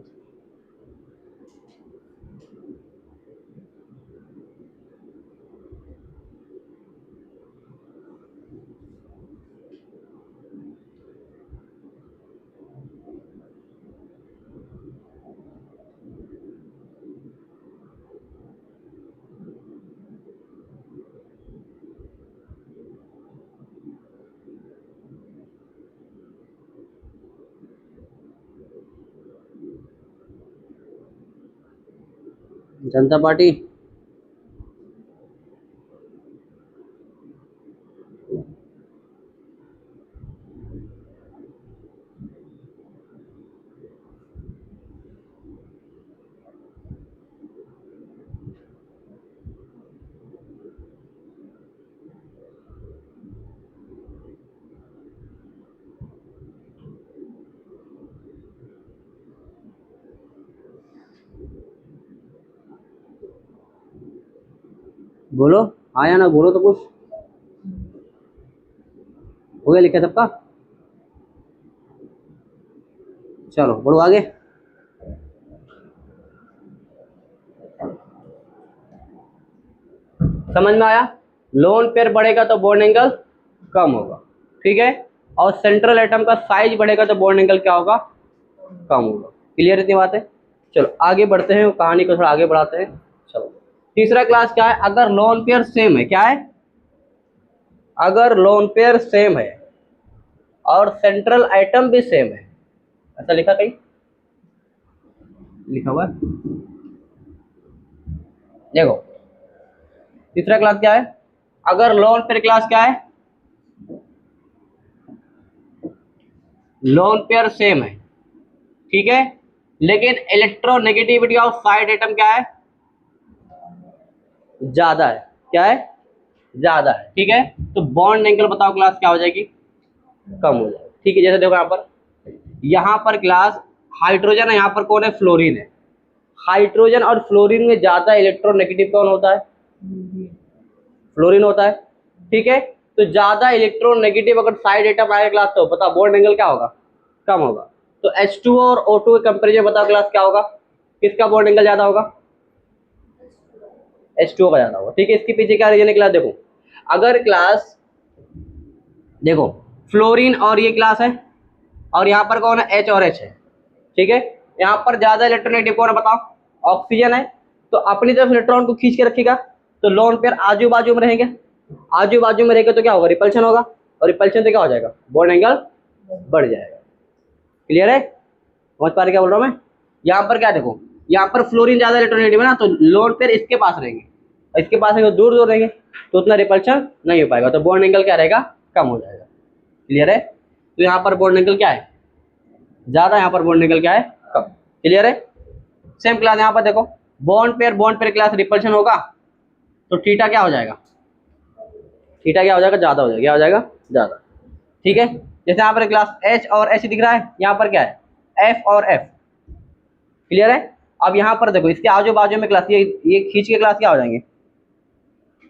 जनता पार्टी बोलो, आया ना, बोलो तो कुछ। हो गया लिखा सबका? चलो बढ़ो आगे। समझ में आया? लोन पेयर बढ़ेगा तो बॉन्ड एंगल कम होगा, ठीक है। और सेंट्रल एटम का साइज बढ़ेगा तो बॉन्ड एंगल क्या होगा? कम होगा। क्लियर इतनी बात है? चलो आगे बढ़ते हैं, कहानी को थोड़ा आगे बढ़ाते हैं। चलो तीसरा क्लास क्या है? अगर लोन पेयर सेम है, क्या है? अगर लोन पेयर सेम है और सेंट्रल एटम भी सेम है, ऐसा लिखा कहीं? लिखा हुआ है, देखो। तीसरा क्लास क्या है? अगर लोन पेयर क्लास क्या है? लोन पेयर सेम है, ठीक है, लेकिन इलेक्ट्रोनेगेटिविटी ऑफ साइड एटम क्या है? ज्यादा है। क्या है? ज्यादा है, ठीक है। तो बॉन्ड एंगल बताओ क्लास क्या हो जाएगी? कम हो जाएगी, ठीक है। जैसे देखो यहाँ पर क्लास हाइड्रोजन है, यहाँ पर कौन है? फ्लोरीन है। हाइड्रोजन और फ्लोरीन में ज्यादा इलेक्ट्रोनेगेटिव कौन होता है? फ्लोरीन होता है, ठीक है। तो ज्यादा इलेक्ट्रोनेगेटिव अगर साइड एटम आएगा क्लास तो बताओ बॉन्ड एंगल क्या होगा? कम होगा। तो H2O और O2 के कंपेरिजन बताओ क्लास क्या होगा? किसका बॉन्ड एंगल ज्यादा होगा? H2O का ज्यादा होगा, ठीक है। इसके पीछे क्या रीजन है क्लास? देखो, अगर क्लास देखो फ्लोरीन और ये क्लास है और यहाँ पर कौन है? H और H है, ठीक है। यहाँ पर ज्यादा इलेक्ट्रोनेगेटिव कौन है बताओ? ऑक्सीजन है। तो अपनी तरफ इलेक्ट्रॉन को खींच के रखेगा, तो लोन पेयर आजू बाजू में रहेंगे। आजू बाजू में रहेगा तो क्या होगा? रिपल्शन होगा, और रिपल्शन से क्या हो जाएगा? बॉन्ड एंगल बढ़ जाएगा। क्लियर है? समझ पा रहे क्या बोल रहा हूँ मैं? यहाँ पर क्या देखो, यहाँ पर फ्लोरीन ज्यादा इलेक्ट्रोनेगेटिव है ना, तो लोन पेयर इसके पास रहेंगे, और इसके पास रहेंगे दूर दूर रहेंगे, तो उतना रिपल्शन नहीं हो पाएगा, तो बॉन्ड एंगल क्या रहेगा? कम हो जाएगा। क्लियर है? तो यहाँ पर बॉन्ड एंगल क्या है? ज्यादा, यहाँ पर बॉन्ड एंगल क्या है? कम। क्लियर है? सेम क्लास यहाँ पर देखो, बॉन्ड पेयर क्लास रिपल्शन होगा तो थीटा क्या हो जाएगा? थीटा क्या हो जाएगा? ज्यादा हो जाएगा। क्या हो जाएगा? ज्यादा, ठीक है। जैसे यहाँ पर क्लास H और H दिख रहा है, यहाँ पर क्या है? F और F। क्लियर है? अब यहाँ पर देखो, इसके आजू बाजू में क्लास ये खींच के क्लास क्या हो जाएंगे?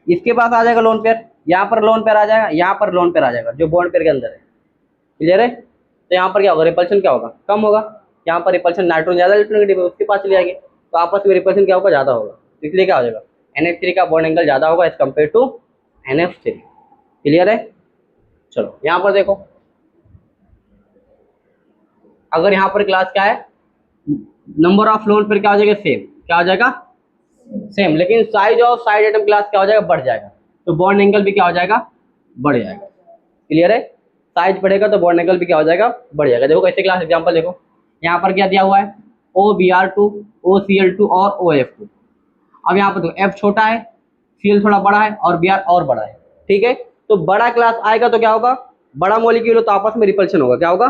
इसके पास आ जाएगा लोन पेयर, यहाँ पर लोन पेयर आ जाएगा, यहाँ पर लोन पेयर आ जाएगा जो बॉन्ड पेयर के अंदर है। क्लियर है? तो यहाँ पर क्या होगा? रिपल्शन क्या होगा? कम होगा। यहाँ पर रिपल्शन नाइट्रोजन ज्यादा इलेक्ट्रोनेगेटिव है, उसके पास चले जाएंगे, तो आपस में रिपल्शन क्या होगा? ज्यादा होगा। इसलिए क्या हो जाएगा? NH3 का बॉन्ड एंगल ज्यादा होगा as compare to NF3। Clear है? चलो यहाँ पर देखो, अगर यहाँ पर क्लास क्या है? नंबर ऑफ लोन पेयर क्या हो जाएगा? सेम। क्या हो जाएगा? सेम, लेकिन size of side atom class क्या हो जाएगा? बढ़ जाएगा, तो बॉन्ड एंगल भी क्या हो जाएगा? बढ़ जाएगा। क्लियर है? साइज बढ़ेगा तो बॉन्ड एंगल भी क्या हो जाएगा? बढ़ जाएगा। देखो कैसे क्लास एग्जांपल देखो, यहाँ पर क्या दिया हुआ है? OBr2, OCl2 और OF2। अब यहाँ पर देखो F छोटा है, Cl थोड़ा बड़ा है और Br और बड़ा है, ठीक है। तो बड़ा क्लास आएगा तो क्या होगा? बड़ा मॉलिक्यूल हो तो आपस में रिपल्शन होगा। क्या होगा?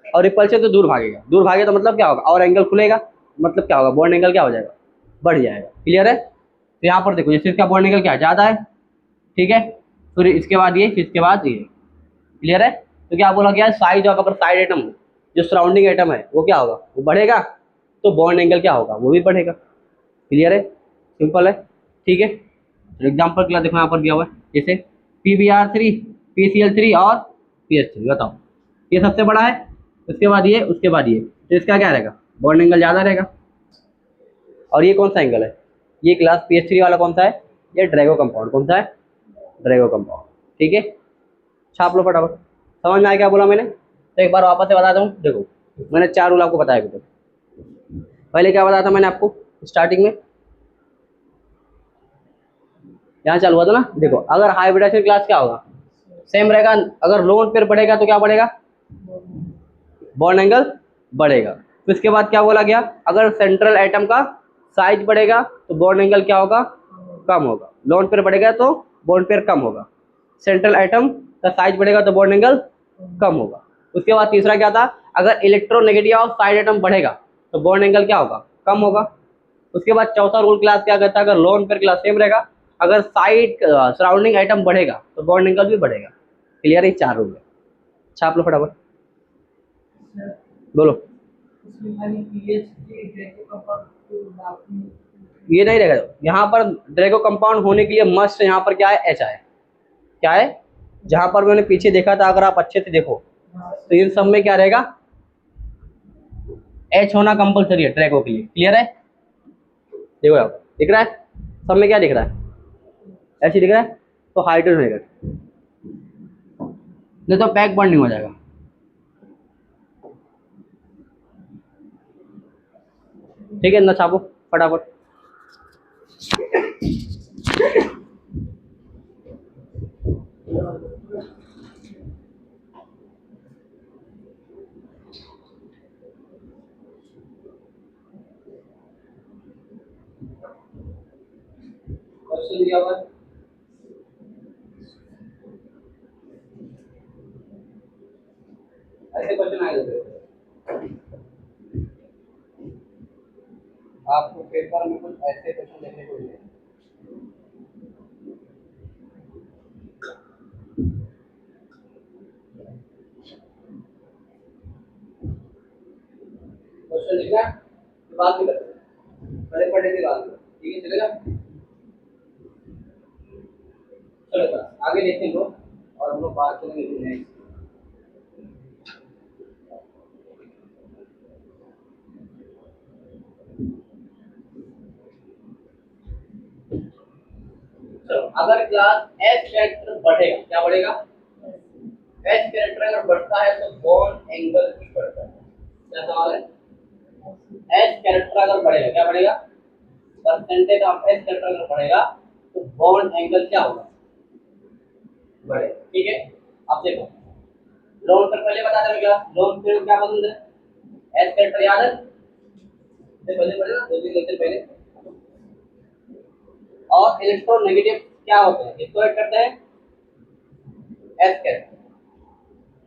और रिपल्शन तो दूर भागेगा, दूर भागे तो मतलब क्या होगा? और एंगल खुलेगा, मतलब क्या होगा? बॉन्ड एंगल क्या हो जाएगा? बढ़ जाएगा। क्लियर है? तो यहाँ पर देखो, जैसे इसका बॉन्ड एंगल क्या है? ज्यादा है, ठीक है। फिर इसके बाद ये, फिर इसके बाद ये। क्लियर है? तो क्या बोला गया? साइज ऑफ, अगर साइड एटम जो सराउंडिंग एटम है वो क्या होगा? वो बढ़ेगा, तो बॉन्ड एंगल क्या होगा? वो भी बढ़ेगा। क्लियर है? सिंपल है, ठीक है। तो एग्जाम्पल के लिए देखो यहाँ पर दिया हुआ है, जैसे PBr3, PCl3 और PH3। बताओ ये सबसे बड़ा है, उसके बाद ये, उसके बाद ये, तो इसका क्या रहेगा, बॉन्ड एंगल ज़्यादा रहेगा। और ये कौन सा एंगल है, ये क्लास PH3 वाला कौन सा है, ये ड्रैगो कंपाउंड, कौन सा है, ड्रैगो कंपाउंड। ठीक है, छाप लो फटाफट। समझ में आया क्या बोला मैंने, तो एक बार वापस से बताता हूँ। देखो मैंने 4 रूल आपको बताया थे। पहले क्या बताया था मैंने आपको स्टार्टिंग में, यहाँ चालू हुआ था ना। देखो अगर हाइब्रिडाइजेशन क्लास क्या होगा, सेम रहेगा। अगर लोन पेयर बढ़ेगा तो क्या बढ़ेगा, बॉन्ड एंगल बढ़ेगा। तो इसके बाद क्या बोला गया, अगर सेंट्रल एटम का साइज बढ़ेगा तो बॉन्ड एंगल क्या होगा, कम होगा। लोन पेयर बढ़ेगा तो बॉन्ड पेयर कम होगा। सेंट्रल एटम का साइज बढ़ेगा तो बॉन्ड एंगल कम होगा। उसके बाद तीसरा क्या था, अगर इलेक्ट्रोनेगेटिविटी ऑफ साइड एटम बढ़ेगा तो बॉन्ड एंगल क्या होगा, कम होगा। उसके बाद चौथा रूल क्लास क्या कहता है, अगर लोन पेयर क्लास सेम रहेगा, अगर साइड सराउंडिंग आइटम बढ़ेगा तो बॉन्ड एंगल भी बढ़ेगा। क्लियर है, 4 रूल है। छाप लो फटाफट, बोलो। ये नहीं रहेगा यहाँ पर, ड्रैगो कंपाउंड होने के लिए मस्ट यहाँ पर क्या है, एच है। क्या है, जहां पर मैंने पीछे देखा था, अगर आप अच्छे से देखो तो इन सब में क्या रहेगा, एच होना कंपलसरी है ड्रैगो के लिए। क्लियर है, देखो आप दिख रहा है, सब में क्या दिख रहा है, एच दिख रहा है, तो हाइड्रोजन रहेगा, नहीं तो पैक बॉन्डिंग हो जाएगा। ठीक है ना, छापो फटाफट। क्वेश्चन दिया हुआ है, ऐसे क्वेश्चन आए थे आपको पेपर में, कुछ ऐसे क्वेश्चन देखने को मिले। क्वेश्चन लिखना तो बात नहीं करते, पहले पढ़ने की बात करो। ठीक है, चलेगा। चलो आगे देखते हैं लोग, और हम लोग बात करेंगे नेक्स्ट। चलो, अगर क्लास एस कैरेक्टर बढ़ेगा, क्या बढ़ेगा, एस कैरेक्टर अगर बढ़ता है तो बॉन्ड एंगल भी बढ़ता है। क्या सवाल है, एस कैरेक्टर अगर बढ़ेगा, क्या बढ़ेगा, परसेंटेज ऑफ एस कैरेक्टर अगर बढ़ेगा तो बॉन्ड एंगल क्या होगा, बढ़ेगा। ठीक है, अब देखो लोन पर पहले बता दें, क्या लोन पर क्या पसंद है, एस कैरेक्टर याद है, पहले पढ़े ना 2-3 लेक्चर पहले। और इलेक्ट्रोनेगेटिव क्या होते हैं, इसको ऐड करते हैं एस कैरेक्टर।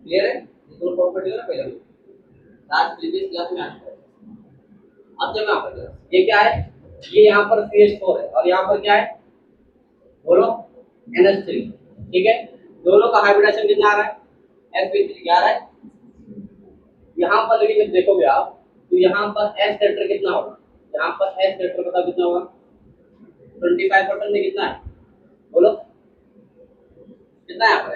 क्लियर है, इसको प्रॉपर्टी ना पहले लास्ट प्रीवियस क्लास में आता है। अब जब यहाँ पर ये क्या है, ये यहाँ पर CH4 है और यहाँ पर क्या है, बोलो NH3। ठीक है, दोनों का हाइब्रिडेशन कितना आ रहा है, sp3 क्या आ रहा है। यहाँ पर लेकिन जब देखोगे आप तो यहाँ पर S कैरेक्टर कितना होगा, यहाँ पर S कैरेक्टर पता कितना होगा, 25% में कितना है, बोलो कितना है यहाँ पर,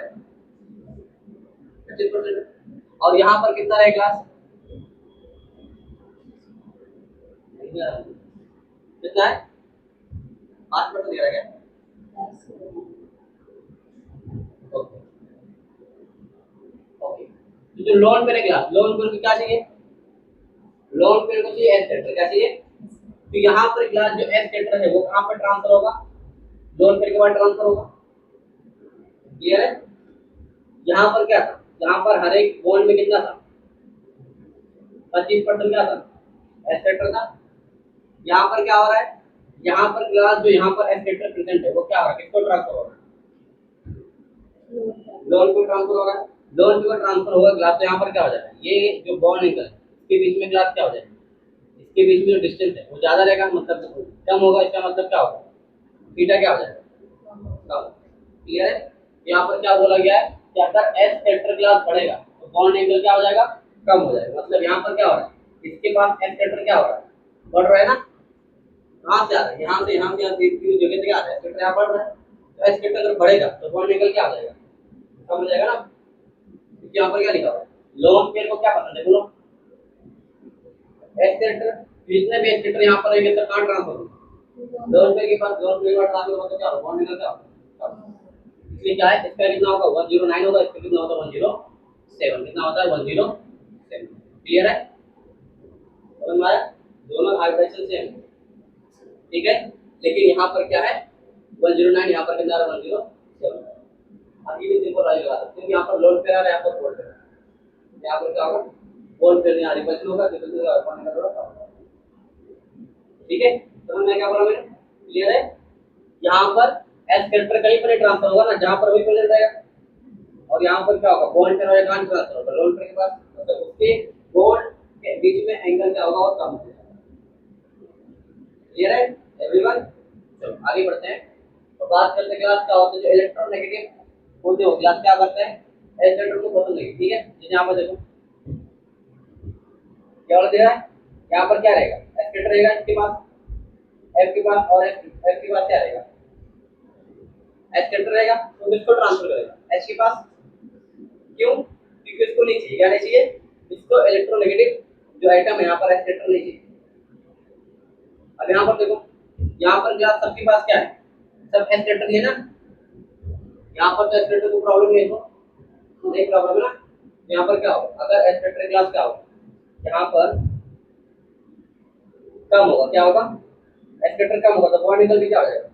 25%। और यहाँ पर कितना है क्लास, कितना है, 5% दे रहा है क्या, ओके ओके। तो जो लोन पे क्लास, लोन पे क्या चाहिए, लोन पे को चाहिए एस कैरेक्टर, क्या चाहिए। तो यहाँ पर क्लास जो एस कैरेक्टर है वो कहाँ पर ट्रांसफर होगा, लोन पे के बाद ट्रांसफर होगा। क्लियर है, यहाँ पर क्या था, यहाँ पर हर एक बॉन्ड में कितना था, 25% क्या था, एस कैरेक्टर था। यहाँ पर क्या हो रहा है, यहाँ पर क्लास जो यहाँ पर एस कैरेक्टर प्रेजेंट है वो क्या हो रहा है, किसको ट्रांसफर हो रहा है, लोन को ट्रांसफर हो रहा है। लोन पे ट्रांसफर होगा क्लास, तो यहाँ पर क्या हो जाएगा, ये जो बॉन्ड एंगल इसके बीच में क्लास क्या हो जाएगा, इसके बीच में जो डिस्टेंस है वो ज्यादा रहेगा, मतलब कम होगा। इसका मतलब क्या होगा, थीटा क्या हो जाएगा, कम। क्लियर है, यहाँ पर क्या बोला गया है कि अगर एस कैरेक्टर क्लास बढ़ेगा तो बॉन्ड एंगल क्या हो जाएगा, कम हो जाएगा। मतलब यहाँ पर क्या हो रहा है, इसके पास एस कैरेक्टर क्या हो रहा है, बढ़ रहा है ना, कहाँ से आ रहा है, यहाँ से यहाँ तीन जगह से आ रहा है, एस कैरेक्टर यहाँ बढ़ रहा है। तो एस कैरेक्टर अगर बढ़ेगा तो बॉन्ड एंगल क्या हो जाएगा, कम हो जाएगा ना। यहाँ पर क्या लिखा हुआ है, लोन पेयर को क्या पसंद है बोलो? एस्केलेटर, जितने भी एस्केलेटर यहाँ पर रहेंगे सब कहाँ ट्रांसफर होगा? लोन पेयर के पास। लोन पेयर का ट्रांसफर होगा तो क्या होगा? बॉन्ड एंगल क्या होगा? इसलिए क्या है, इसका कितना होगा? 109 होगा, इसका कितना होगा? 107। कितना होता है? 107। क्लियर है? समझ में आया? दोनों हाइब्रिडेशन सेम, ठीक है। लेकिन यहाँ पर क्या है, 109, यहाँ पर कितना है? 107। अभी भी सिंपल वैल्यू लगा सकते हैं। यहाँ पर लोन पेयर आ रहा है, यहाँ पर बोल्ट पेयर। यहाँ पर क्या होगा? बोल्ट पेयर यहाँ रिपल्शन होगा, रिपल्शन होगा, बॉन्ड एंगल होगा। ठीक है, समझ में क्या बोला मैंने? क्लियर है? यहाँ पर एस कैरेक्टर कहीं पर ट्रांसफर होगा ना, जहाँ पर वही प्रेजेंट रहेगा। और यहाँ पर क्या होगा? बॉन्ड पेयर और कहाँ ट्रांसफर होगा? लोन पेयर के पास। मतलब उसके बॉन्ड के बीच में एंगल क्या होगा? और कम होगा। क्लियर है एवरीवन? चलो आगे बढ़ते हैं। तो बात करते हैं क्लास क्या होता है, जो इलेक्ट्रोनेगेटिव होते हो क्लास क्या करते हैं? इलेक्ट्रॉन को पसंद नहीं, ठीक है। जैसे यहाँ पर देखो क्या बोल दिया है, यहाँ पर क्या रहेगा? एस्केलेटर रहेगा इसके पास, एफ के पास, और एफ के पास क्या रहेगा? एस्केलेटर रहेगा, तो किसको ट्रांसफर करेगा? एच के पास। क्यों? क्योंकि इसको नहीं चाहिए। क्या नहीं चाहिए? इसको इलेक्ट्रोनेगेटिव जो आइटम है यहाँ पर एस्केलेटर नहीं चाहिए। अब यहाँ पर देखो, यहाँ पर क्लास सबके पास क्या है? सब एस्केलेटर ही है ना। यहाँ पर तो एस्केलेटर को प्रॉब्लम नहीं है, नहीं प्रॉब्लम है ना। यहाँ पर क्या होगा? अगर एस्केलेटर क्लास क्या होगा? यहाँ पर कम होगा, क्या होगा? एस्केलेटर कम होगा तो बॉन्ड एंगल भी क्या हो जाएगा?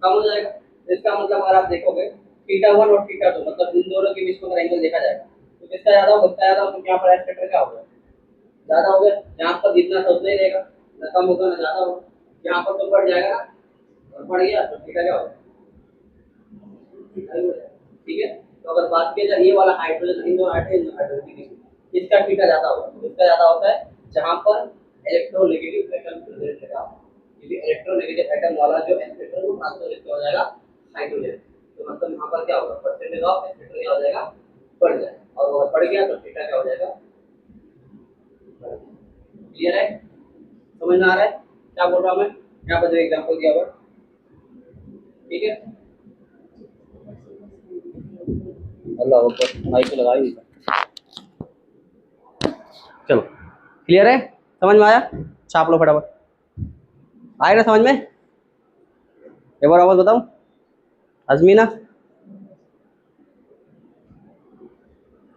कम हो जाएगा। तो इसका मतलब अगर आप देखोगे θ1 और θ2, मतलब इन दोनों के बीच में अगर एंगल देखा जाएगा तो किसका ज्यादा होगा? किसका ज्यादा होगा? तो यहाँ पर एस्केलेटर क्या होगा? ज्यादा हो गया। यहाँ पर जितना था उतना ही रहेगा, ना कम होगा ना ज्यादा होगा। यहाँ पर तो बढ़ जाएगा ना, और बढ़ गया तो थीटा क्या होगा? थीटा ही हो जाएगा। ठीक है। तो अगर बात की जाए ये वाला हाइड्रोजन, इन दोनों हाइड्रोजन के बीच में, इसका थीटा ज्यादा होगा। तो इसका ज्यादा होता है जहाँ पर इलेक्ट्रोनेगेटिव एटम प्रेजेंट रहेगा। क्योंकि इलेक्ट्रोनेगेटिव एटम वाला जो एस्केलेटर वो ट्रांसफर हो जाएगा हाइड्रोजन। तो मतलब यहाँ पर क्या होगा? परसेंटेज ऑफ एस्केलेटर क्या हो जाएगा? बढ़ जाएगा। और अगर बढ़ गया तो थीटा क्या हो जाएगा? क्लियर है? समझ में आ रहा है क्या बोल रहा हूँ मैं? यहाँ पर जो एग्जाम्पल दिया हुआ, ठीक है। अल्लाह ऊपर माइक पे लगाई हुई। चलो क्लियर है? समझ में आया? छाप लो फटाफट। आएगा समझ में? एक बार आवाज बताऊं? अजमीना,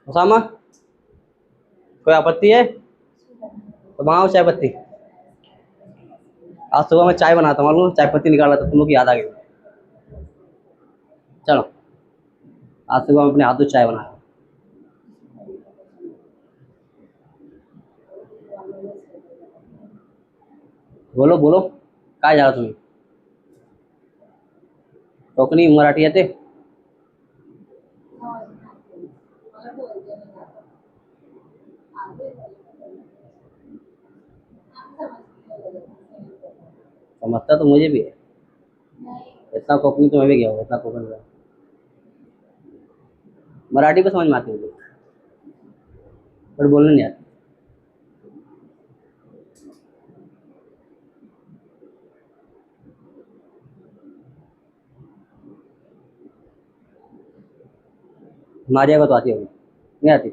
उसामा, कोई आपत्ति है तो वहाँ चाय पत्ती। आज सुबह मैं चाय बनाता हूँ, मालूम, चाय पत्ती निकाला था, तुम लोग की याद आ गई। चलो आज सुबह मैं अपने हाथों चाय बनाया। बोलो बोलो, काय जा रहा तुम्ही? कोकणी मराठी येते? समझता तो मुझे भी है, इतना कोकणी तो मैं भी गया हूँ, इतना कोकण गया। मराठी को समझ में आती मुझे, पर बोलने नहीं आती। मारिया को तो आती होगी, नहीं आती?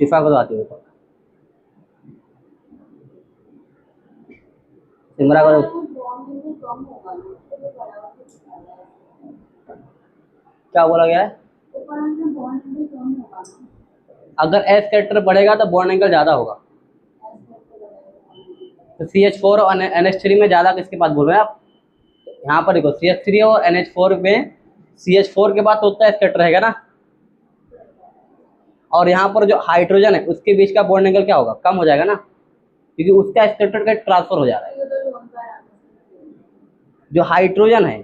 शिफा को तो आती होगी। सिमरा को क्या बोला गया है? अगर एस कैरेक्टर बढ़ेगा तो बॉन्ड एंगल ज्यादा होगा। तो CH4 और NH3 में ज्यादा किसके पास बोल रहे हैं आप? यहाँ पर देखो CH3 और NH4 में, CH4 के बाद तो उतना एस्केलेटर रहेगा ना, और यहाँ पर जो हाइड्रोजन है उसके बीच का बॉन्ड एंगल क्या होगा? कम हो जाएगा ना, क्योंकि उसका एस्केलेटर का ट्रांसफर हो जा रहा है। जो हाइड्रोजन है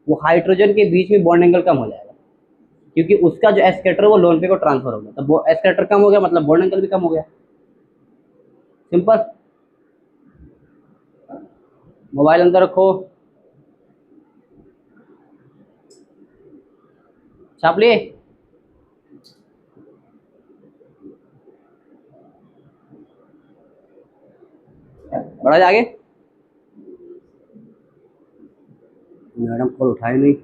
वो हाइड्रोजन के बीच में बॉन्ड एंगल कम हो जाएगा, क्योंकि उसका जो एस्केलेटर वो लोन पे को ट्रांसफर हो गया। तो वो एस्केलेटर कम हो गया मतलब बॉन्ड एंगल भी कम हो गया। सिंपल। मोबाइल अंदर रखो, छाप लिए? बढ़ा आगे। मैडम कॉल उठाए नहीं।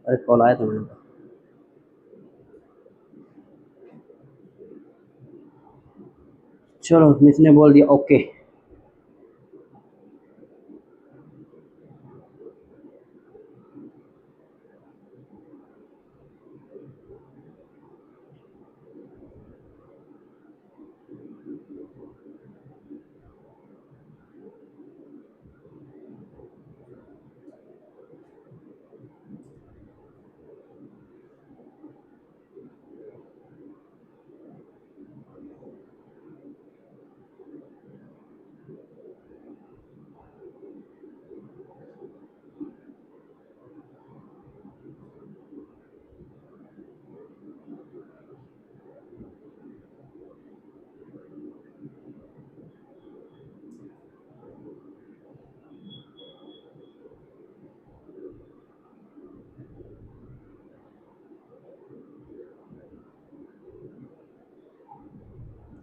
अरे कॉल आया था मैडम का। चलो मिस ने बोल दिया ओके।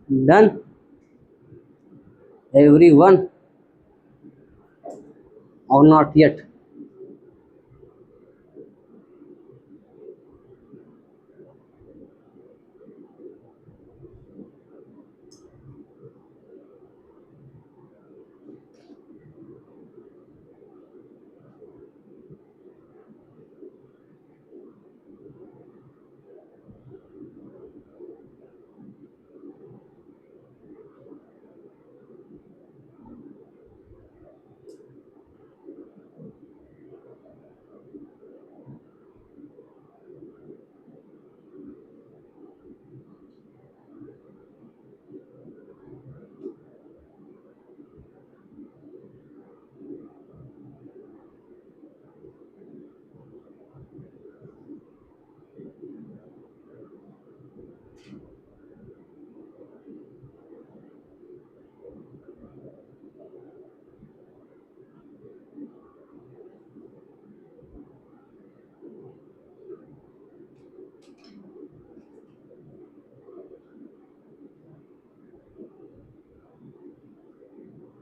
डन एवरीवन और नॉट येट।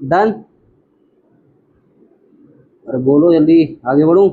डन। अरे बोलो जल्दी आगे बढ़ूं।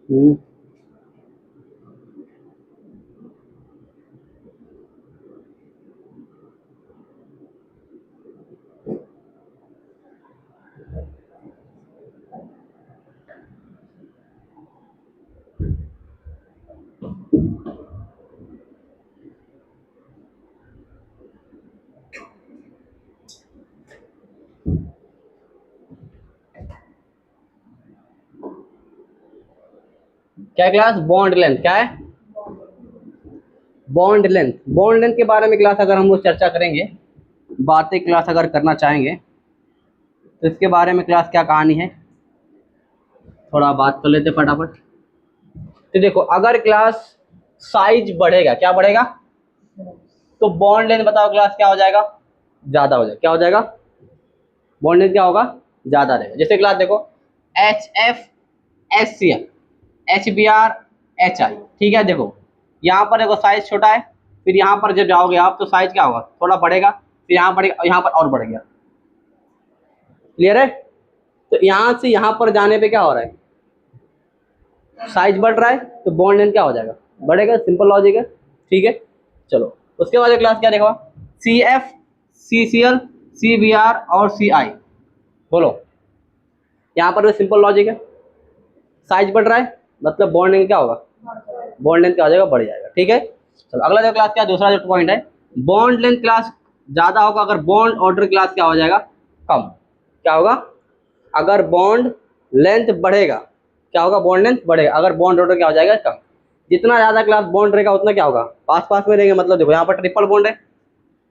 हम्म। क्या क्लास बॉन्ड लेंथ क्या है? Bond length. बॉन्ड लेंथ के बारे में क्लास अगर हम लोग चर्चा करेंगे, बातें क्लास अगर करना चाहेंगे तो इसके बारे में क्लास क्या कहानी है थोड़ा बात कर लेते फटाफट। तो देखो अगर क्लास साइज बढ़ेगा, क्या बढ़ेगा? तो बॉन्ड लेंथ बताओ क्लास क्या हो जाएगा, ज़्यादा हो जाएगा। क्या हो जाएगा, बॉन्ड लेंथ क्या होगा, ज़्यादा रहेगा। जैसे क्लास देखो HF HCl HBr HI, ठीक है। देखो यहाँ पर देखो साइज छोटा है, फिर यहाँ पर जब जाओगे आप तो साइज क्या होगा, थोड़ा बढ़ेगा, फिर यहाँ बढ़ेगा, यहाँ पर और बढ़ गया। क्लियर है। तो यहाँ से यहाँ पर जाने पे क्या हो रहा है, साइज बढ़ रहा है, तो बॉन्ड लेंथ क्या हो जाएगा, बढ़ेगा। सिंपल लॉजिक है, ठीक है। चलो उसके बाद क्लास क्या देखो, CF CCl CBr और CI। बोलो, यहाँ पर भी सिंपल लॉजिक है, साइज बढ़ रहा है मतलब बॉन्ड लेंथ क्या होगा, बॉन्ड लेंथ क्या हो जाएगा, बढ़ जाएगा। ठीक है। चलो अगला जो क्लास क्या, दूसरा जो पॉइंट है, बॉन्ड लेंथ क्लास ज़्यादा होगा अगर बॉन्ड ऑर्डर क्लास क्या हो जाएगा, कम। क्या होगा, अगर बॉन्ड लेंथ बढ़ेगा क्या होगा, बॉन्ड लेंथ बढ़ेगा, अगर बॉन्ड ऑर्डर क्या हो जाएगा, कम। जितना ज़्यादा क्लास बॉन्ड रहेगा उतना क्या होगा, पास पास में रहेंगे। मतलब देखो यहाँ पर ट्रिपल बॉन्ड है,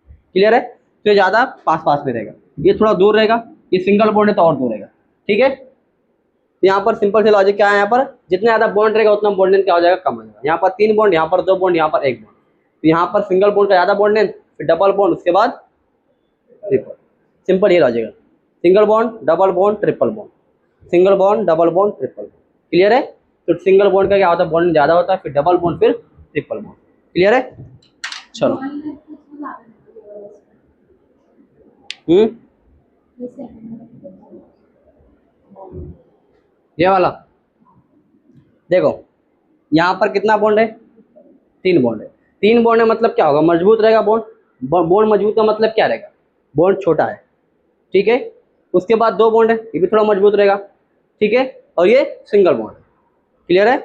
क्लियर है, तो ये ज़्यादा पास पास में रहेगा, ये थोड़ा दूर रहेगा, ये सिंगल बॉन्ड है तो और दूर रहेगा। ठीक है। तो यहाँ पर सिंपल से लॉजिक क्या है, यहाँ पर जितना ज़्यादा बॉन्ड रहेगा उतना बॉन्ड लेंथ क्या हो जाएगा, कम हो जाएगा। यहाँ पर 3 बॉन्ड, यहाँ पर 2 बॉन्ड, यहाँ पर 1 बॉन्ड, तो यहाँ पर सिंगल बॉन्ड का ज़्यादा बॉन्ड लेंथ, फिर डबल बॉन्ड, उसके बाद ट्रिपल। सिंपल ये लॉजिक है, single bond double bond triple bond, single bond double bond triple bond. Clear है। तो सिंगल बॉन्ड का क्या होता है, बॉन्ड ज़्यादा होता है, फिर डबल बॉन्ड, फिर ट्रिपल बॉन्ड। क्लियर है। चलो ये वाला देखो, यहाँ पर कितना बॉन्ड है, 3 बॉन्ड है। 3 बॉन्ड है मतलब क्या होगा, मजबूत रहेगा बॉन्ड। बॉन्ड मजबूत का मतलब क्या रहेगा, बॉन्ड छोटा है। ठीक है। उसके बाद 2 बॉन्ड है, ये भी थोड़ा मजबूत रहेगा। ठीक है। और ये सिंगल बॉन्ड। क्लियर है।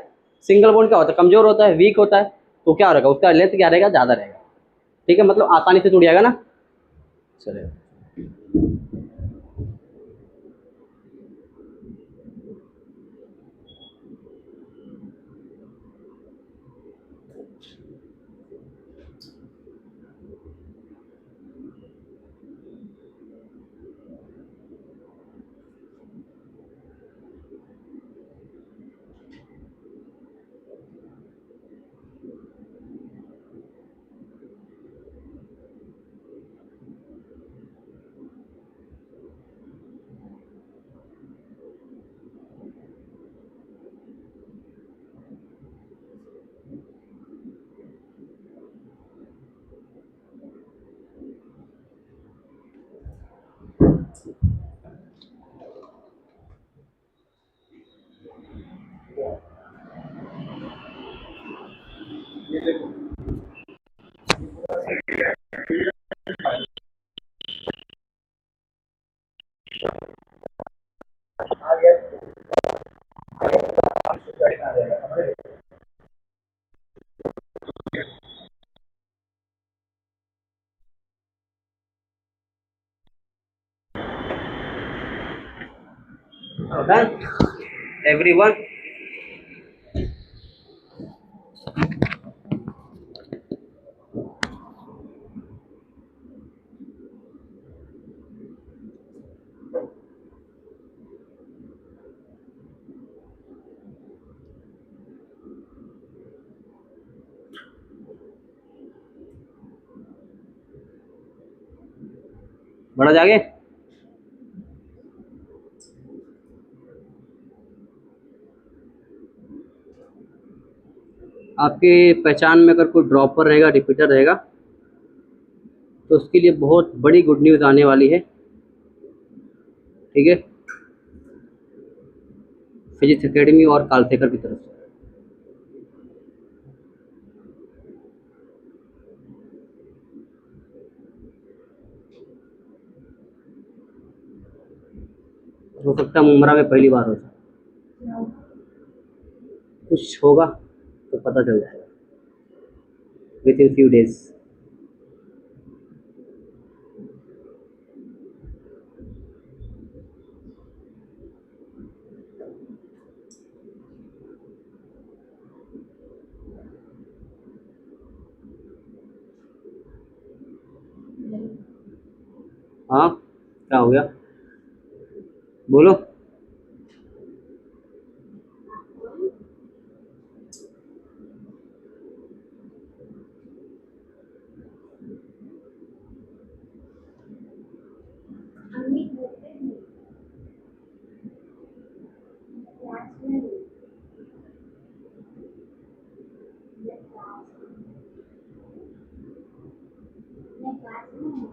सिंगल बॉन्ड क्या होता है, कमजोर होता है, वीक होता है, तो क्या रहेगा, उसका लेंथ क्या रहेगा, ज़्यादा रहेगा। ठीक है, मतलब आसानी से टूट जाएगा ना। चलिए डन एवरीवन। बढ़ा जागे। आपके पहचान में अगर कोई ड्रॉपर रहेगा, रिपीटर रहेगा, तो उसके लिए बहुत बड़ी गुड न्यूज़ आने वाली है। ठीक है, फिजिक्स एकेडमी और कालसेकर की तरफ से। हो सकता है मुमरा में पहली बार हो जाए, कुछ होगा तो पता चल जाएगा विद इन फ्यू डेज। हाँ क्या हो गया, बोलो। मैं क्लास में हूँ।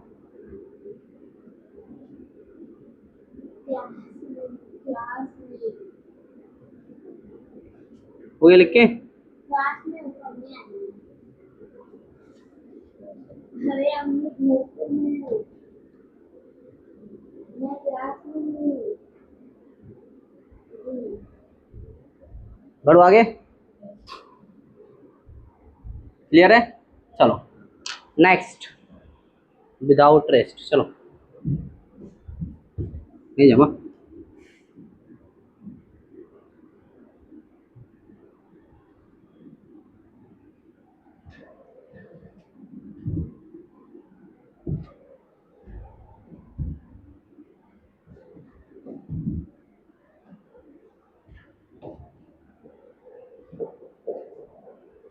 क्लास में, क्लास में, वो ये लिख के क्लास में पढ़ने आई हूँ। अरे अम्मी घर पे हूँ, मैं क्लास में हूँ। बढ़ो आगे। क्लियर है? चलो नेक्स्ट, विदाउट रेस्ट। चलो नहीं जमा।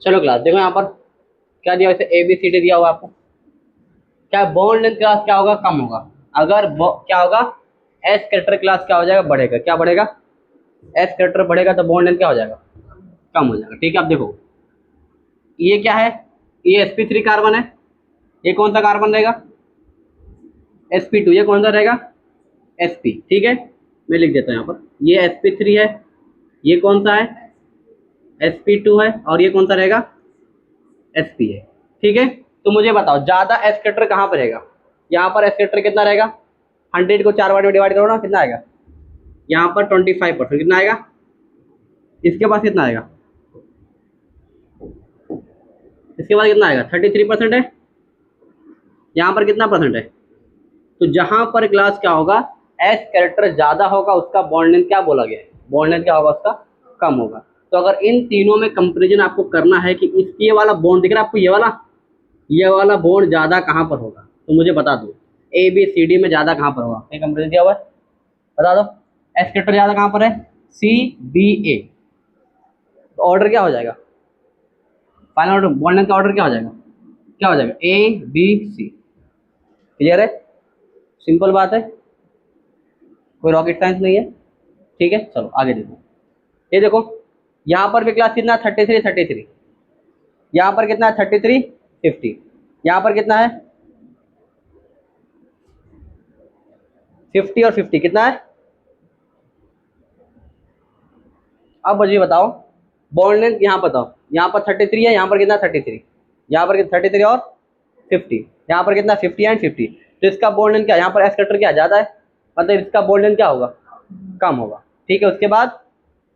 चलो क्लास देखो यहाँ पर क्या दिया, वैसे ए बी सी डी दिया हुआ आपको। क्या बॉन्ड लेंथ क्लास क्या होगा? कम होगा। अगर क्या होगा? एस कैरेक्टर क्लास क्या हो जाएगा? बढ़ेगा। क्या बढ़ेगा? एस कैरेक्टर बढ़ेगा तो बॉन्ड लेंथ क्या हो जाएगा? कम हो जाएगा। ठीक है, अब देखो ये क्या है? ये sp3 कार्बन है। ये कौन सा कार्बन रहेगा? sp2। ये कौन सा रहेगा? sp। ठीक है, मैं लिख देता हूँ यहाँ पर, ये sp3 है, ये कौन सा है? sp2 है, और ये कौन सा रहेगा? sp है। ठीक है, तो मुझे बताओ ज्यादा एस कैरेक्टर कहाँ पर रहेगा? यहाँ पर एस कैरेक्टर कितना रहेगा? 100 को 4 बार में डिवाइड करो ना, कितना आएगा? यहाँ पर 25%। कितना आएगा? इसके पास कितना आएगा? इसके बाद कितना आएगा? 33% है। यहाँ पर कितना परसेंट है? तो जहां पर क्लास क्या होगा? एस कैरेक्टर ज्यादा होगा उसका बॉन्ड लेंथ क्या बोला गया है? बॉन्ड लेंथ क्या होगा उसका? कम होगा। तो अगर इन तीनों में कंपैरिजन आपको करना है कि इस ये वाला बॉन्ड दिख रहा है आपको, ये वाला बॉन्ड ज्यादा कहाँ पर होगा, तो मुझे बता दो ए बी सी डी में ज्यादा कहाँ पर होगा? ये कंपैरिजन दिया हुआ है, बता दो। एस कैरेक्टर ज्यादा कहाँ पर है? C B A. तो ऑर्डर क्या हो जाएगा? फाइनल ऑर्डर बॉन्ड लेंथ का ऑर्डर क्या हो जाएगा? क्या हो जाएगा? A B C. क्लियर है? सिंपल बात है, कोई रॉकेट साइंस नहीं है। ठीक है, चलो आगे देखो। ये देखो यहाँ पर भी क्लास कितना? 33। यहाँ पर कितना है? 33 50। यहाँ पर कितना है? 50 और 50 कितना है? अब मुझे बताओ बॉन्ड लेंथ यहाँ बताओ। यहाँ पर 33 है, यहाँ पर कितना? 33। यहाँ पर 33 और 50। यहाँ पर कितना? 50 एंड 50। तो इसका बॉन्ड लेंथ क्या? यहाँ पर एस कैरेक्टर क्या ज़्यादा है, मतलब इसका बॉन्ड लेंथ क्या होगा? कम होगा। ठीक है, उसके बाद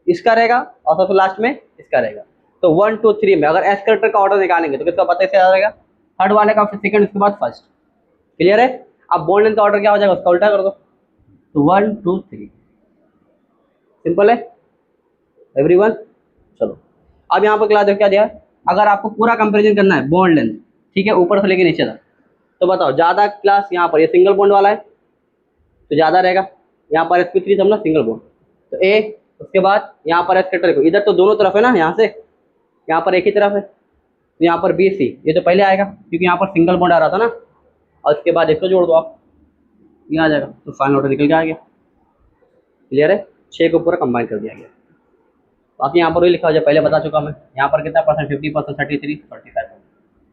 इसका रहेगा और सबसे लास्ट में इसका रहेगा। तो 1 2 3 में अगर एस कैरेक्टर का ऑर्डर निकालेंगे तो किसका पता इससे ज़्यादा रहेगा? थर्ड वाले का, फिर सेकंड, उसके बाद फर्स्ट। क्लियर है? अब बॉन्ड लेंथ का ऑर्डर क्या हो जाएगा उसका उल्टा कर दो, तो 1 2 3। सिंपल है एवरीवन। चलो अब यहाँ पर क्लास देखो क्या दिया है। अगर आपको पूरा कंपैरिजन करना है बॉन्ड लेंथ, ठीक है, ऊपर से लेके नीचे तक, तो बताओ ज़्यादा क्लास यहाँ पर ये सिंगल बॉन्ड वाला है तो ज़्यादा रहेगा। यहाँ पर sp3 समझना सिंगल बॉन्ड, तो ए। उसके बाद यहाँ पर एस कैरेक्टर को इधर तो दोनों तरफ है ना, यहाँ से यहाँ पर एक ही तरफ है, तो यहाँ पर बी सी ये तो पहले आएगा क्योंकि यहाँ पर सिंगल बॉन्ड आ रहा था ना। और उसके बाद इसको जोड़ दो आप, ये आ जाएगा, तो फाइनल ऑर्डर निकल के आ गया। क्लियर है? 6 को पूरा कंबाइन कर दिया गया। बाकी यहाँ पर वही लिखा हो जाए, पहले बता चुका मैं। यहाँ पर कितना परसेंट? 50%, 33, 45।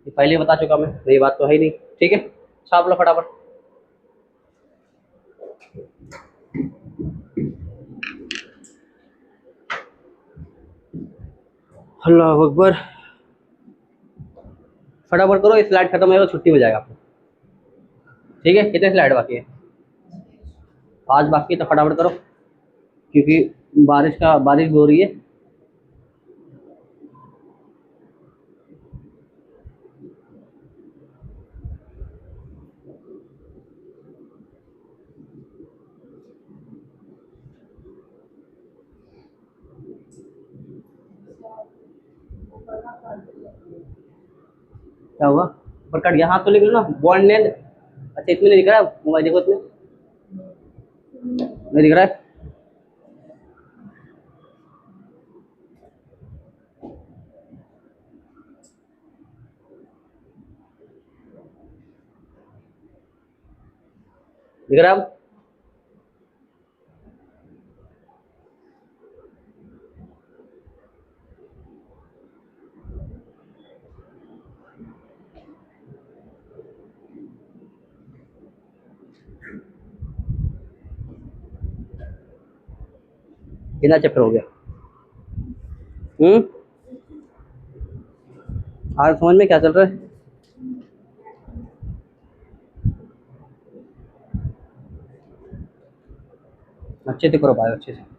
ये पहले ही बता चुका मैं, तो ये बात तो है ही नहीं। ठीक है, छाप लो फटाफट। अल्लाह अकबर, फटाफट करो, स्लाइड खत्म होगा छुट्टी हो जाएगा आपको। ठीक है, कितने स्लाइड बाकी है? 5 बाकी, तो फटाफट करो क्योंकि बारिश भी हो रही है। क्या हुआ? पर कट गया, हाथ तो लिख लो ना बॉन्ड लेंथ। अच्छा इसमें नहीं दिख रहा है, मोबाइल देखो, इसमें नहीं दिख रहा है। दिख रहा है अब? कितना चैप्टर हो गया? आज समझ में क्या चल रहा है? अच्छे से करो भाई, अच्छे से।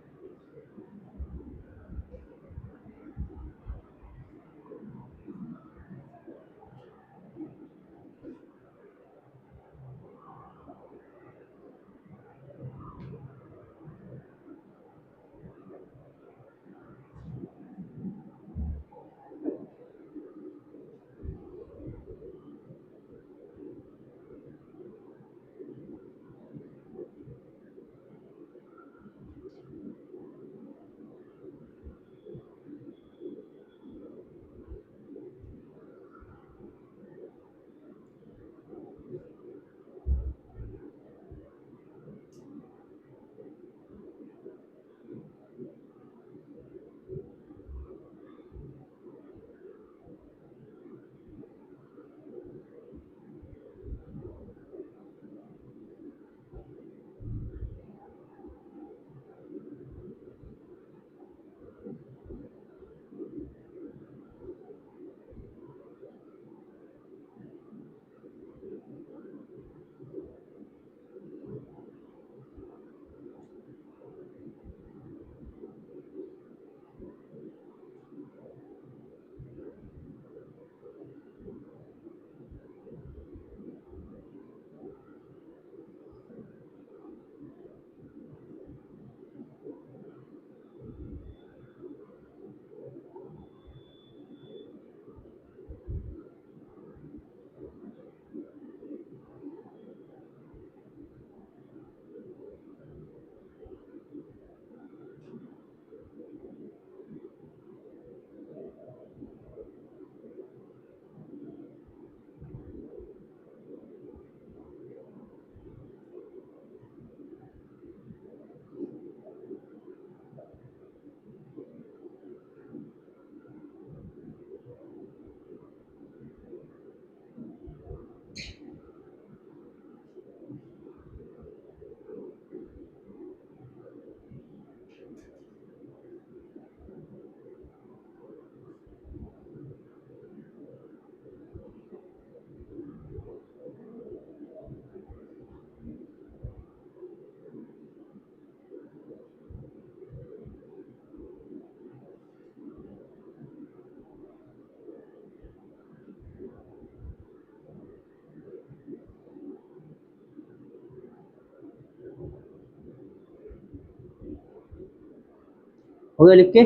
हो गया लिख के?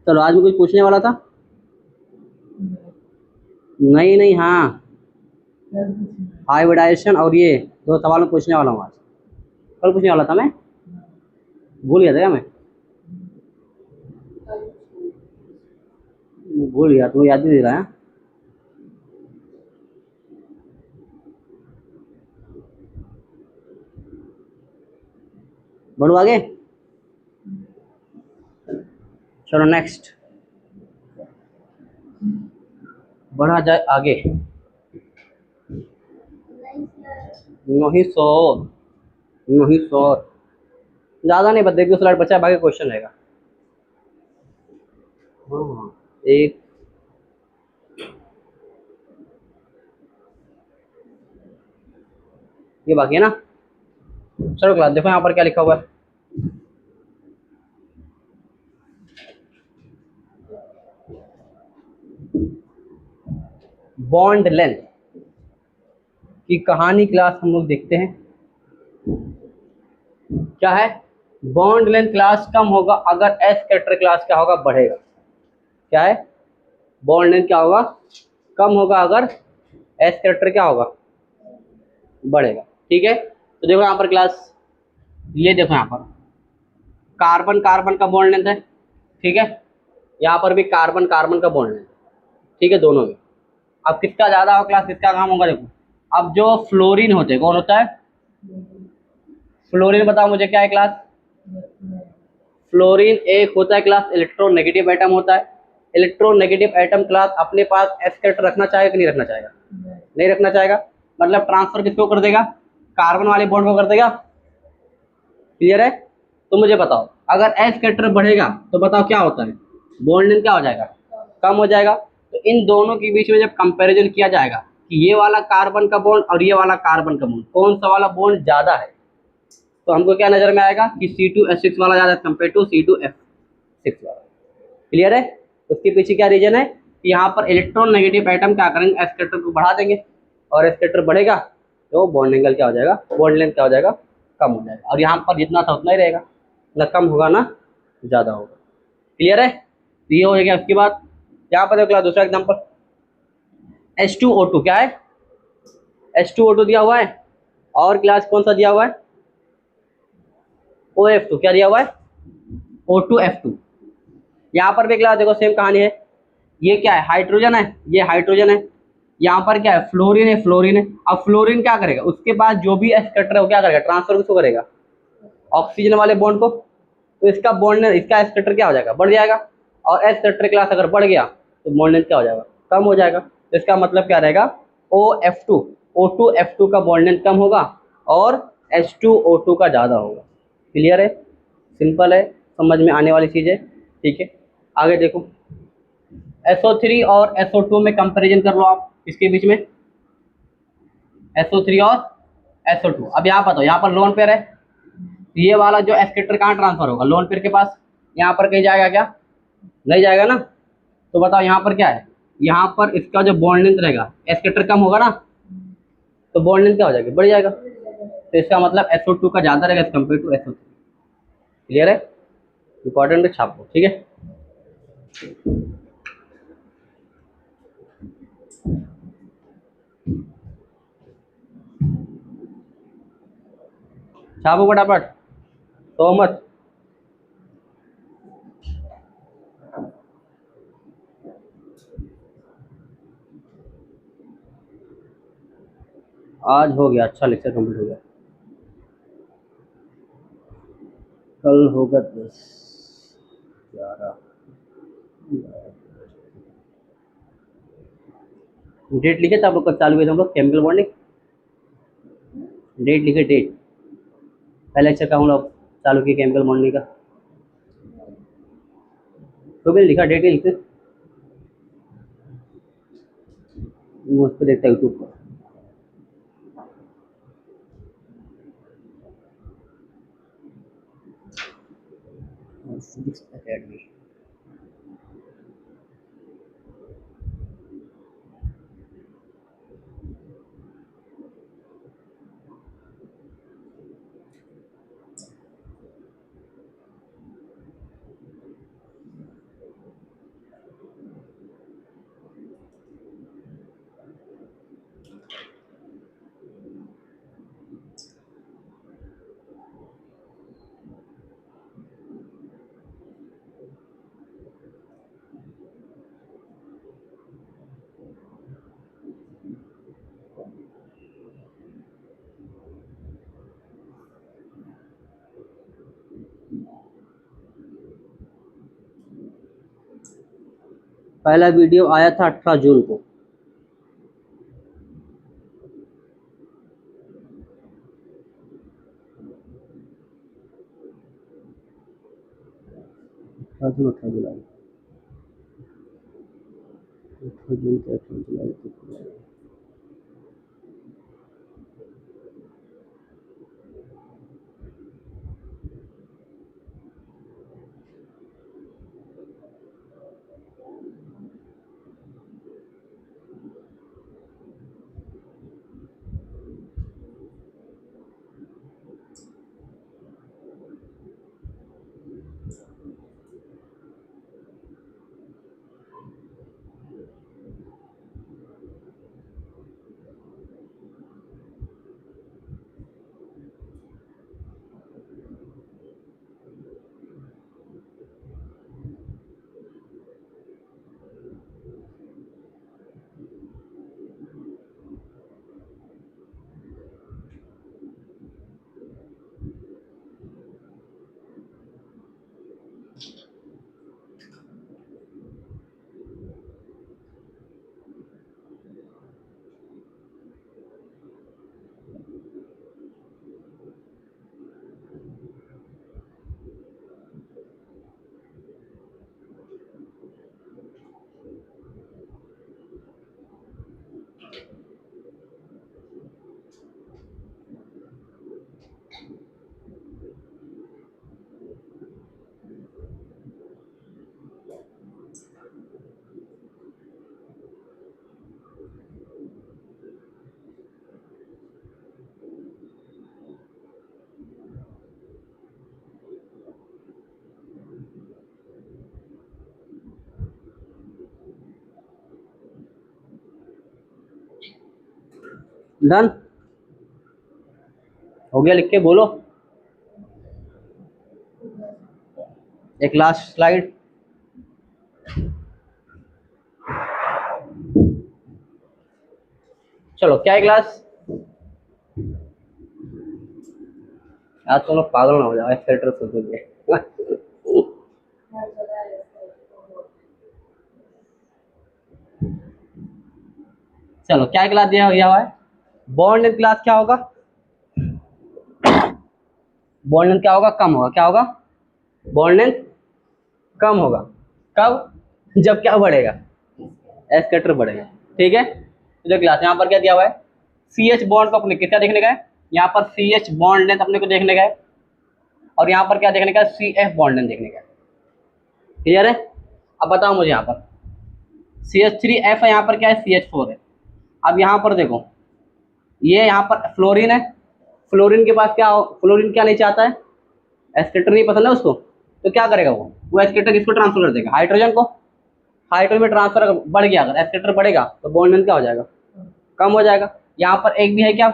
चलो, आज मैं कुछ पूछने वाला था। नहीं नहीं, हाँ, हाइब्रिडाइजेशन और ये दो सवाल में पूछने वाला हूँ आज। कल पूछने वाला था मैं, भूल गया था क्या मैं? भूल गया, तो याद नहीं दे रहा है। बढ़ो आगे, चलो नेक्स्ट, बढ़ा जाए आगे। नहीं सौ, नहीं सौ, ज़्यादा नहीं बता, एक स्लाइड बचा है, बाकी क्वेश्चन रहेगा। हाँ, एक ये बाकी है ना। चलो क्लास देखो यहाँ पर क्या लिखा हुआ है। बॉन्ड लेंथ की कहानी क्लास हम लोग देखते हैं। क्या है? बॉन्ड लेंथ क्लास कम होगा अगर एस कैरेक्टर क्लास क्या होगा, बढ़ेगा। क्या है? बॉन्ड लेंथ क्या होगा? कम होगा अगर एस कैरेक्टर क्या होगा, बढ़ेगा। ठीक है, तो देखो यहाँ पर क्लास, ये देखो यहाँ पर कार्बन कार्बन का बॉन्ड लेंथ है। ठीक है, यहाँ पर भी कार्बन कार्बन का बॉन्ड लेंथ। ठीक है, दोनों में। अब किसका ज्यादा होगा क्लास, किसका कम होगा? देखो, अब जो फ्लोरीन होते हैं, कौन होता है? फ्लोरीन, बताओ मुझे क्या है क्लास? फ्लोरीन एक होता है क्लास इलेक्ट्रोनेगेटिव एटम होता है। इलेक्ट्रोनेगेटिव एटम क्लास अपने पास एस कैरेक्टर रखना चाहेगा कि नहीं रखना चाहेगा? नहीं रखना चाहेगा। मतलब ट्रांसफर किसको कर देगा, कार्बन वाले बॉन्ड को कर देगा। क्लियर है। तो मुझे बताओ अगर एस कैरेक्टर बढ़ेगा तो बताओ क्या होता है, बॉन्ड लेंथ क्या हो जाएगा, कम हो जाएगा। तो इन दोनों के बीच में जब कंपैरिजन किया जाएगा कि ये वाला कार्बन का बॉन्ड और ये वाला कार्बन का बॉन्ड कौन सा वाला बॉन्ड ज्यादा है, तो हमको क्या नजर में आएगा कि C2H6 वाला ज्यादा कंपेयर टू C2F6 वाला। क्लियर है। उसके पीछे क्या रीजन है कि यहाँ पर इलेक्ट्रॉन नेगेटिव एटम क्या करेंगे, एस कैरेक्टर को बढ़ा देंगे और एस कैरेक्टर बढ़ेगा तो बॉन्ड एंगल क्या हो जाएगा, बॉन्ड लेंथ क्या हो जाएगा, कम हो जाएगा। और यहाँ पर जितना था उतना ही रहेगा, ना कम होगा ना ज़्यादा होगा। क्लियर है। तो ये हो गया। उसके बाद यहाँ पर देखो दूसरा एग्जाम्पल H2O2 क्या है, H2O2 दिया हुआ है और क्लास कौन सा दिया हुआ है OF2 क्या दिया हुआ है O2F2। यहाँ पर भी क्लास देखो सेम कहानी है, ये क्या है हाइड्रोजन है, ये हाइड्रोजन है, यहाँ पर क्या है फ्लोरीन है, फ्लोरीन है। अब फ्लोरीन क्या करेगा, उसके बाद जो भी एस कटर है वो क्या करेगा, ट्रांसफर किसको करेगा, ऑक्सीजन वाले बॉन्ड को। तो इसका बॉन्ड इसका एस कटर क्या हो जाएगा, बढ़ जाएगा। और एस कटर क्लास अगर बढ़ गया तो बॉन्ड लेंथ क्या हो जाएगा, कम हो जाएगा। तो इसका मतलब क्या रहेगा OF2 O2F2 का बॉन्ड लेंथ कम होगा और H2O2 का ज़्यादा होगा। क्लियर है, सिंपल है, समझ में आने वाली चीज़ है। ठीक है, आगे देखो SO3 और SO2 में कंपैरिजन कर लो आप इसके बीच में, SO3 और SO2। अब यहाँ बताओ यहाँ पर लोन पेयर है, तो ये वाला जो एस्केटर कहाँ ट्रांसफर होगा, लोन पेयर के पास। यहाँ पर कहीं जाएगा क्या, नहीं जाएगा ना। तो बताओ यहाँ पर क्या है, यहाँ पर इसका जो बॉन्ड लेंथ रहेगा, एस्केटर कम होगा ना तो बॉन्ड लेंथ क्या हो जाएगी, बढ़ जाएगा। तो इसका मतलब SO2 का ज़्यादा रहेगा as compare to SO3। Clear है, इंपॉर्टेंट छापो। ठीक है, छापो फटाफट, तो मत। आज हो गया, अच्छा लेक्चर कंप्लीट हो गया। कल होगा 10-11 डेट लिखे थे आप लोग कब चालू हुए थे हम लोग केमिकल बॉन्डिंग, डेट लिखे, डेट पहले लेक्चर का हम लोग चालू किए केमिकल बॉन्डिंग का, तो भी लिखा, डेट ही लिखते उस पर देखता यूट्यूब पर। फिजिक्स अकेडमी पहला वीडियो आया था 18 जून को। अठारह जुलाई, 18 जून से 18 जुलाई तक। डन हो गया, लिख के बोलो। एक लास्ट स्लाइड। चलो क्या है क्लास, आज तुम लोग पागल ना हो जाओ एक्सेलेटर से के लिए। चलो क्या क्लास दिया हुआ है, बॉन्ड लेंथ क्लास क्या होगा, बॉन्ड लेंथ क्या होगा, कम होगा, क्या होगा, बॉन्ड लेंथ कम होगा, कब, जब क्या बढ़ेगा, एक्सेलेटर बढ़ेगा। ठीक है, तो जो क्लास यहाँ पर क्या दिया हुआ है, सी एच बॉन्ड को अपने क्या देखने का है, यहाँ पर सी एच बॉन्ड लेंथ अपने को देखने का है, और यहाँ पर क्या देखने का है, सी एफ बॉन्ड लेंथ देखने का है। क्लियर है, अब बताओ मुझे यहाँ पर सी एच थ्री एफ है, यहाँ पर क्या है, सी एच फोर है। अब यहाँ पर देखो, ये यहाँ पर फ्लोरीन है, फ्लोरीन के पास क्या, फ्लोरीन क्या नहीं चाहता है, एस्केलेटर नहीं पसंद है उसको, तो क्या करेगा वो एस्केलेटर किसको ट्रांसफर कर देगा, हाइड्रोजन को। हाइड्रोजन में ट्रांसफर बढ़ गया, अगर एस्केलेटर बढ़ेगा तो बॉन्ड लेंथ क्या हो जाएगा, कम हो जाएगा। यहाँ पर एक भी है क्या,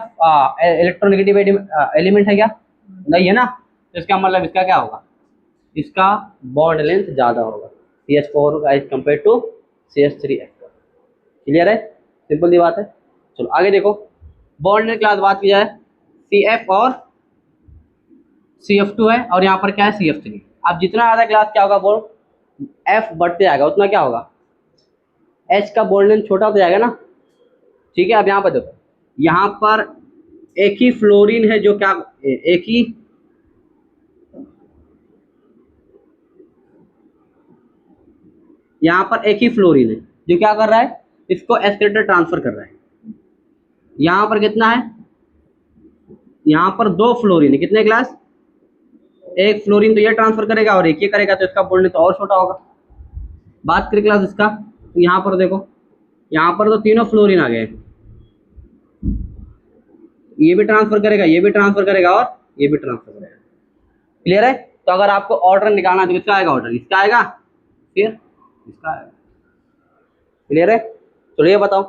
इलेक्ट्रोनेगेटिव एलिमेंट है क्या, नहीं है ना, तो इसका मतलब इसका क्या होगा, इसका बॉन्ड लेंथ ज़्यादा होगा C H four as compare to C H three F. Clear है, सिंपल सी बात है। चलो आगे देखो, बॉन्ड लेंथ क्लास बात की जाए, सी एफ और सी एफ टू है, और यहाँ पर क्या है, सी एफ थ्री। अब जितना ज़्यादा क्लास क्या होगा, बोल एफ बढ़ते जाएगा उतना क्या होगा, एच का बॉन्ड लेंथ छोटा होता जाएगा ना। ठीक है, अब यहाँ पर देखो, यहाँ पर एक ही फ्लोरीन है जो क्या, एक ही यहाँ पर एक ही फ्लोरीन है जो क्या कर रहा है, इसको एस्केलेटर ट्रांसफर कर रहा है। यहाँ पर कितना है, यहाँ पर दो फ्लोरीन है, कितने क्लास, एक फ्लोरीन तो ये ट्रांसफर करेगा और एक ये करेगा, तो इसका बॉन्ड लेंथ और छोटा होगा। बात करें क्लास इसका, तो यहाँ पर देखो, यहाँ पर तो तीनों फ्लोरीन आ गए, ये भी ट्रांसफर करेगा, ये भी ट्रांसफर करेगा और ये भी ट्रांसफर करेगा। क्लियर है, तो अगर आपको ऑर्डर निकालना है तो किसका आएगा ऑर्डर, इसका आएगा फिर इसका आएगा। क्लियर है, चलो ये बताओ,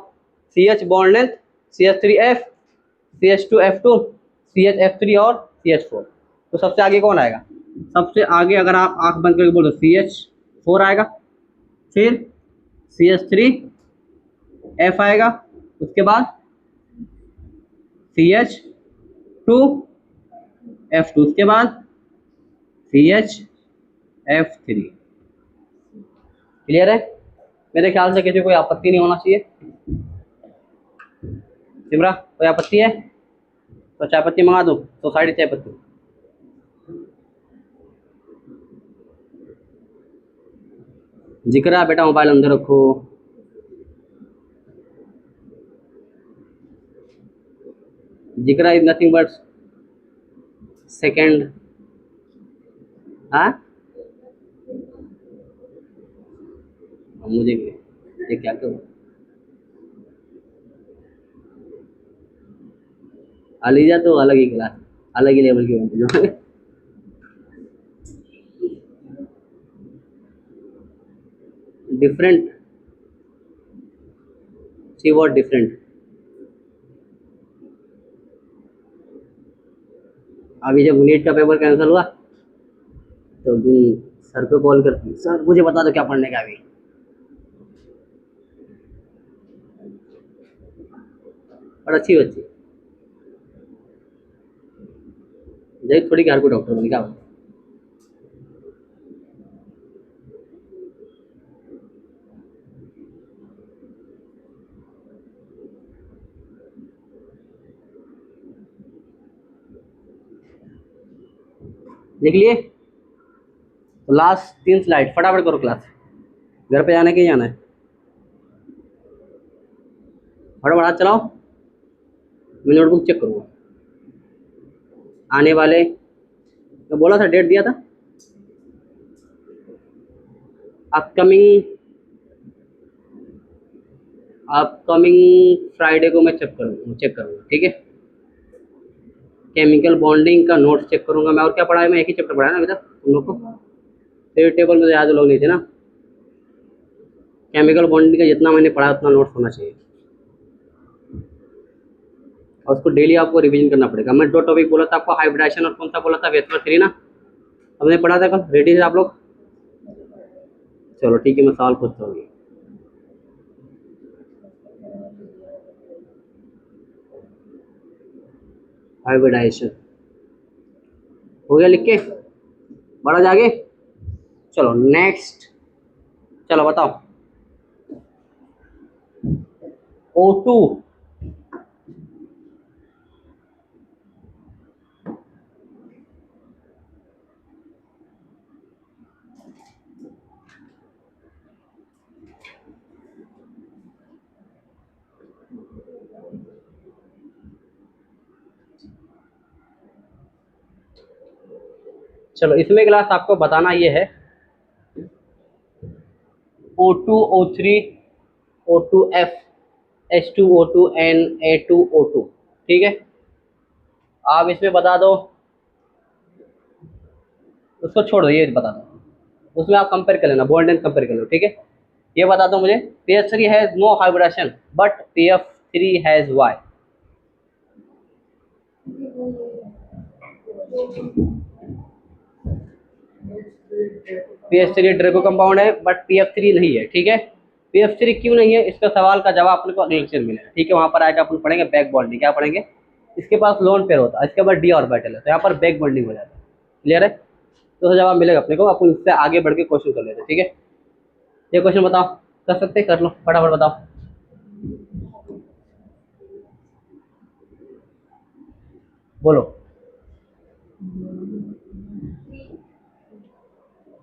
C H bond length C H three F, C H two F two, C H F three और सी एच फोर, तो सबसे आगे कौन आएगा, सबसे आगे अगर आप आंख बंद करके बोलो सी एच फोर आएगा, फिर सी एच थ्री एफ आएगा, उसके बाद C H two F two, उसके बाद C H F three. Clear है, मेरे ख्याल से किसी को कोई आपत्ति नहीं होना चाहिए। सिमरा कोई आपत्ति है तो चाय पत्ती मंगा दो, सोसाइटी चाय पत्ती। जिक्र बेटा मोबाइल अंदर रखो। जिक्र इज नथिंग बट सेकेंड, हाँ मुझे भी ये क्या करूँ, अलीजा तो अलग ही क्लास, अलग ही लेवल की बनती जो। Different, see what different. अभी जब नीट का पेपर कैंसिल हुआ तो सर को कॉल करती, सर मुझे बता दो क्या पढ़ने का अभी। और अच्छी बच्ची जब थोड़ी घर को डॉक्टर बन क्या, देख लिए। तो लास्ट 3 स्लाइड फटाफट करो क्लास, घर पे जाना कि जाना है, फटाफट हाथ चलाओ, मैं नोटबुक चेक करूँगा। आने वाले मैं बोला था, डेट दिया था, अपकमिंग फ्राइडे को मैं चेक करूँगा। ठीक है, केमिकल बॉन्डिंग का नोट्स चेक करूँगा मैं। और क्या पढ़ा है, मैं एक ही चैप्टर पढ़ा है ना अभी तक तुम लोग को, तो टेबल में ज़्यादा लोग नहीं थे ना। केमिकल बॉन्डिंग का जितना मैंने पढ़ा उतना नोट्स होना चाहिए। और उसको डेली आपको रिवीजन करना पड़ेगा। मैं 2 टॉपिक बोला था आपको, हाइब्रिडाइजेशन और कौन सा बोला था, वेस्पर 3 ना, हमने पढ़ा था कल। रेडी है आप लोग? चलो ठीक है, मैं सवाल पूछता हूँ। हाइब्रिडाइजेशन हो गया लिख के, बढ़ा जागे। चलो नेक्स्ट, चलो बताओ। O2, चलो इसमें क्लास आपको बताना ये है, O2, O3, O2F, H2O2 Na2O2, ठीक है। आप इसमें बता दो, उसको छोड़ दो, ये बता दो, उसमें आप कंपेयर कर लेना, बॉन्ड एंड कंपेयर कर लो, ठीक है। ये बता दो मुझे, PF3 has no hybridization but PF3 has Y. PF3 Drago compound है बट PF3 नहीं है, ठीक है। PF3 क्यों नहीं है, इसका सवाल का जवाब अपने को अगले लेक्चर में मिलेगा, ठीक है। वहां पर आएगा, अपन पढ़ेंगे बैक बॉन्डिंग। क्या पढ़ेंगे? इसके पास लोन पेयर होता है, इसके बाद डी ऑर्बिटल है, तो यहाँ पर बैक बॉन्डिंग हो जाता है। क्लियर है? तो जवाब मिलेगा अपने को, अपन इससे आगे बढ़ के क्वेश्चन कर लेते हैं, ठीक है। ये क्वेश्चन बताओ, कर सकते हैं? कर लो फटाफट बताओ, बोलो।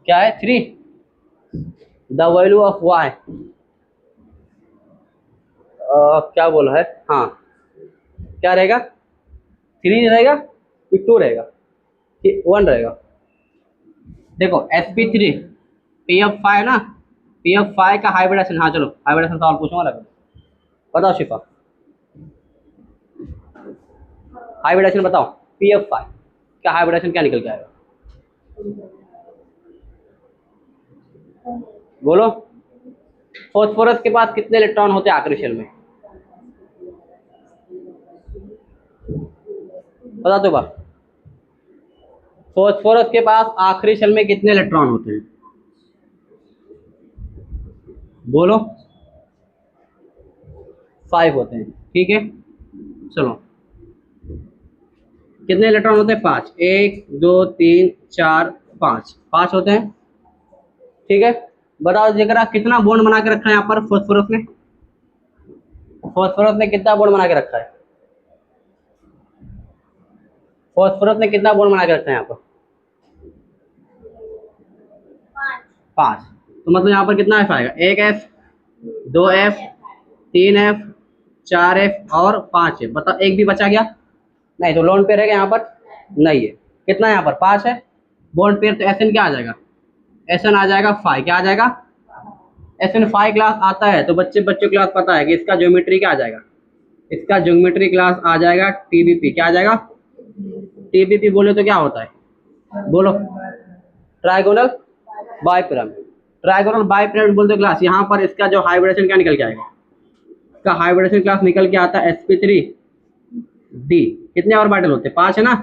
क्या है? 3, द वैल्यू ऑफ वाई, क्या बोला है? हाँ, क्या रहेगा? 3 रहेगा कि 2 रहेगा कि 1 रहेगा? देखो sp3 pf5 ना, pf5 का हाइब्रिडेशन, हाँ चलो हाइब्रिडेशन सवाल पूछूंगा ना, बताओ शिफा, हाइब्रिडेशन बताओ। pf5 का हाइब्रिडेशन क्या निकल के आएगा, बोलो। फॉस्फोरस के पास कितने इलेक्ट्रॉन होते हैं आखिरी शेल में, बता दो बात। फॉस्फोरस के पास आखिरी शेल में कितने इलेक्ट्रॉन होते हैं, बोलो। 5 होते हैं, ठीक है। चलो कितने इलेक्ट्रॉन होते हैं? 5, 1 2 3 4 5, 5 होते हैं, ठीक है। बताओ जरा कितना बॉन्ड बना के रखा है यहाँ पर फॉस्फोरस ने, फॉस्फोरस ने कितना बॉन्ड बना के रखा है, फॉस्फोरस ने कितना बॉन्ड बना के रखा है यहाँ पर? 5। तो मतलब यहाँ पर कितना एफ आएगा? 1F, 2F, 3F, 4F और 5F। बताओ एक भी बचा गया? नहीं, तो लोन पेयर है यहाँ पर? नहीं है। कितना यहाँ पर? 5 है। बॉन्ड पेयर तो SN क्या आ जाएगा? SN आ जाएगा 5। क्या आ जाएगा? SN 5 क्लास आता है, तो बच्चों क्लास पता है कि इसका ज्योमेट्री क्या आ जाएगा? इसका ज्योमेट्री क्लास आ जाएगा TBP। क्या आ जाएगा? TBP बोले तो क्या होता है, बोलो। ट्राइगोनल बाइपिरामिड। ट्राइगोनल बाइपिरामिड बोलते क्लास, यहाँ पर इसका जो हाइब्रिडेशन क्या निकल के आएगा? इसका हाइब्रिडेशन क्लास निकल के आता है sp3d। कितने ऑर्बिटल होते हैं? 5 है ना,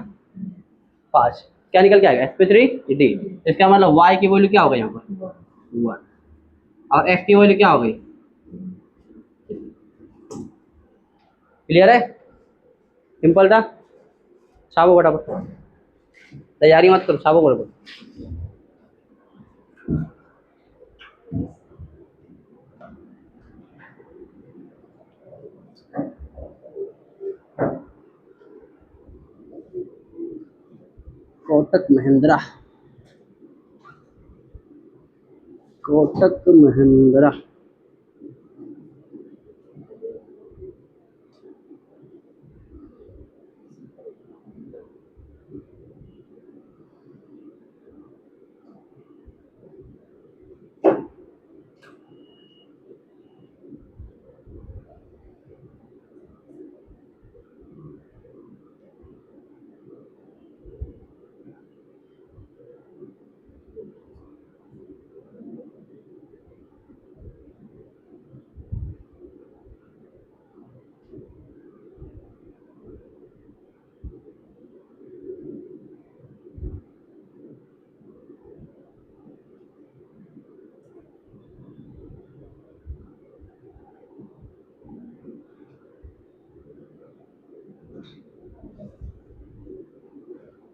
5। क्या निकल के आएगा? sp3d। इसका मतलब y की वैल्यू क्या होगा यहाँ पर? 1। और x की वैल्यू क्या हो गई? क्लियर है? सिंपल था। छापो फटाफट, तैयारी मत करो, छापो फटाफट। कोटक महिंद्रा, कोटक महिंद्रा।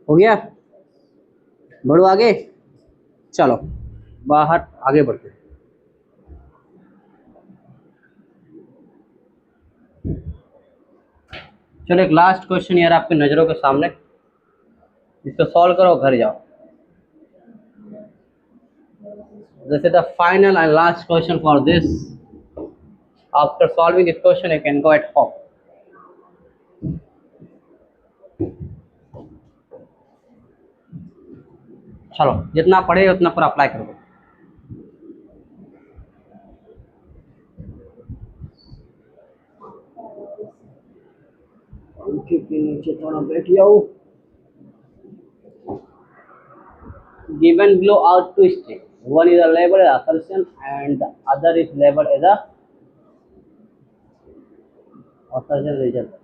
हो गया, बढ़ो आगे, चलो बाहर आगे बढ़ते हैं। चलो एक लास्ट क्वेश्चन यार आपकी नज़रों के सामने, इसको सॉल्व करो घर जाओ। This is the final and last question for this. After solving this question, you can go at home. चलो जितना पढ़े उतना पर अप्लाई करो। पंखे के नीचे थोड़ा बैठ जाओ। Given below are two states. One is labeled as assertion and the other is labeled as a assertion result.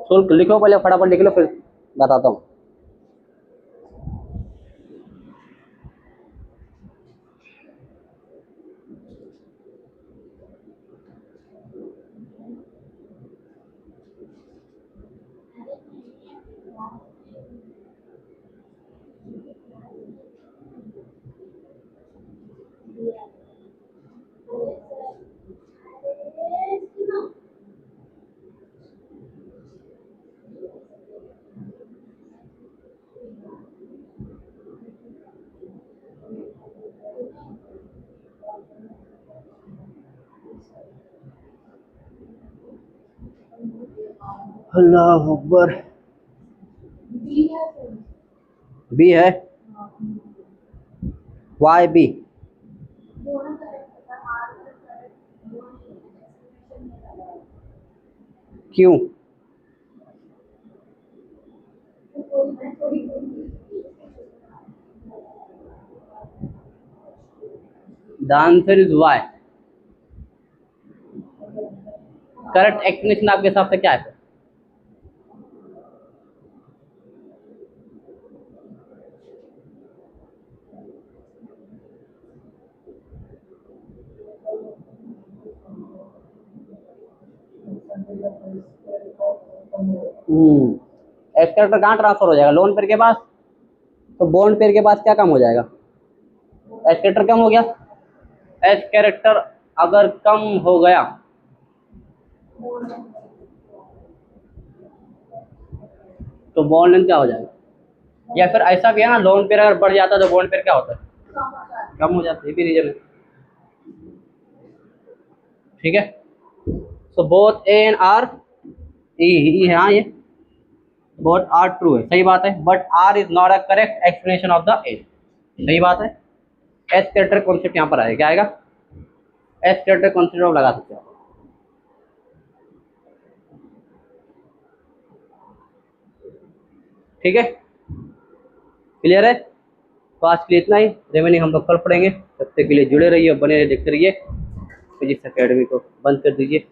शुल्क लिखो पहले, फटाफट लिख लो फिर बताता हूँ। अल्लाह अकबर। बी है, वाई बी, क्यों? The answer is Y. Correct explanation आपके हिसाब से क्या है? एस कैरेक्टर कहाँ ट्रांसफर हो जाएगा? लोन पेयर के पास। तो बॉन्ड पेयर के पास क्या कम हो जाएगा? एस कैरेक्टर कम हो गया। एस कैरेक्टर अगर कम हो गया तो बॉन्ड लेंथ क्या हो जाएगा? या फिर ऐसा भी है ना, लोन पेयर अगर बढ़ जाता है तो बॉन्ड पेयर क्या होता है? कम हो जाता है। ये भी रीजन है, ठीक है। So both A and R E है, हाँ ये बोथ आर ट्रू है, सही बात है। But R is not a correct explanation of the A, सही बात है। एस कैरेक्टर कॉन्सेप्ट यहाँ पर आएगा, क्या आएगा? एस कैरेक्टर कॉन्सेप्ट आप लगा सकते हो, ठीक है। क्लियर है? तो आज के लिए इतना ही, रिमेनिंग हम लोग कल पढ़ेंगे। तब तक के लिए जुड़े रहिए, बने रहिए, देखते रहिए फिजिक्स एकेडमी को। बंद कर दीजिए।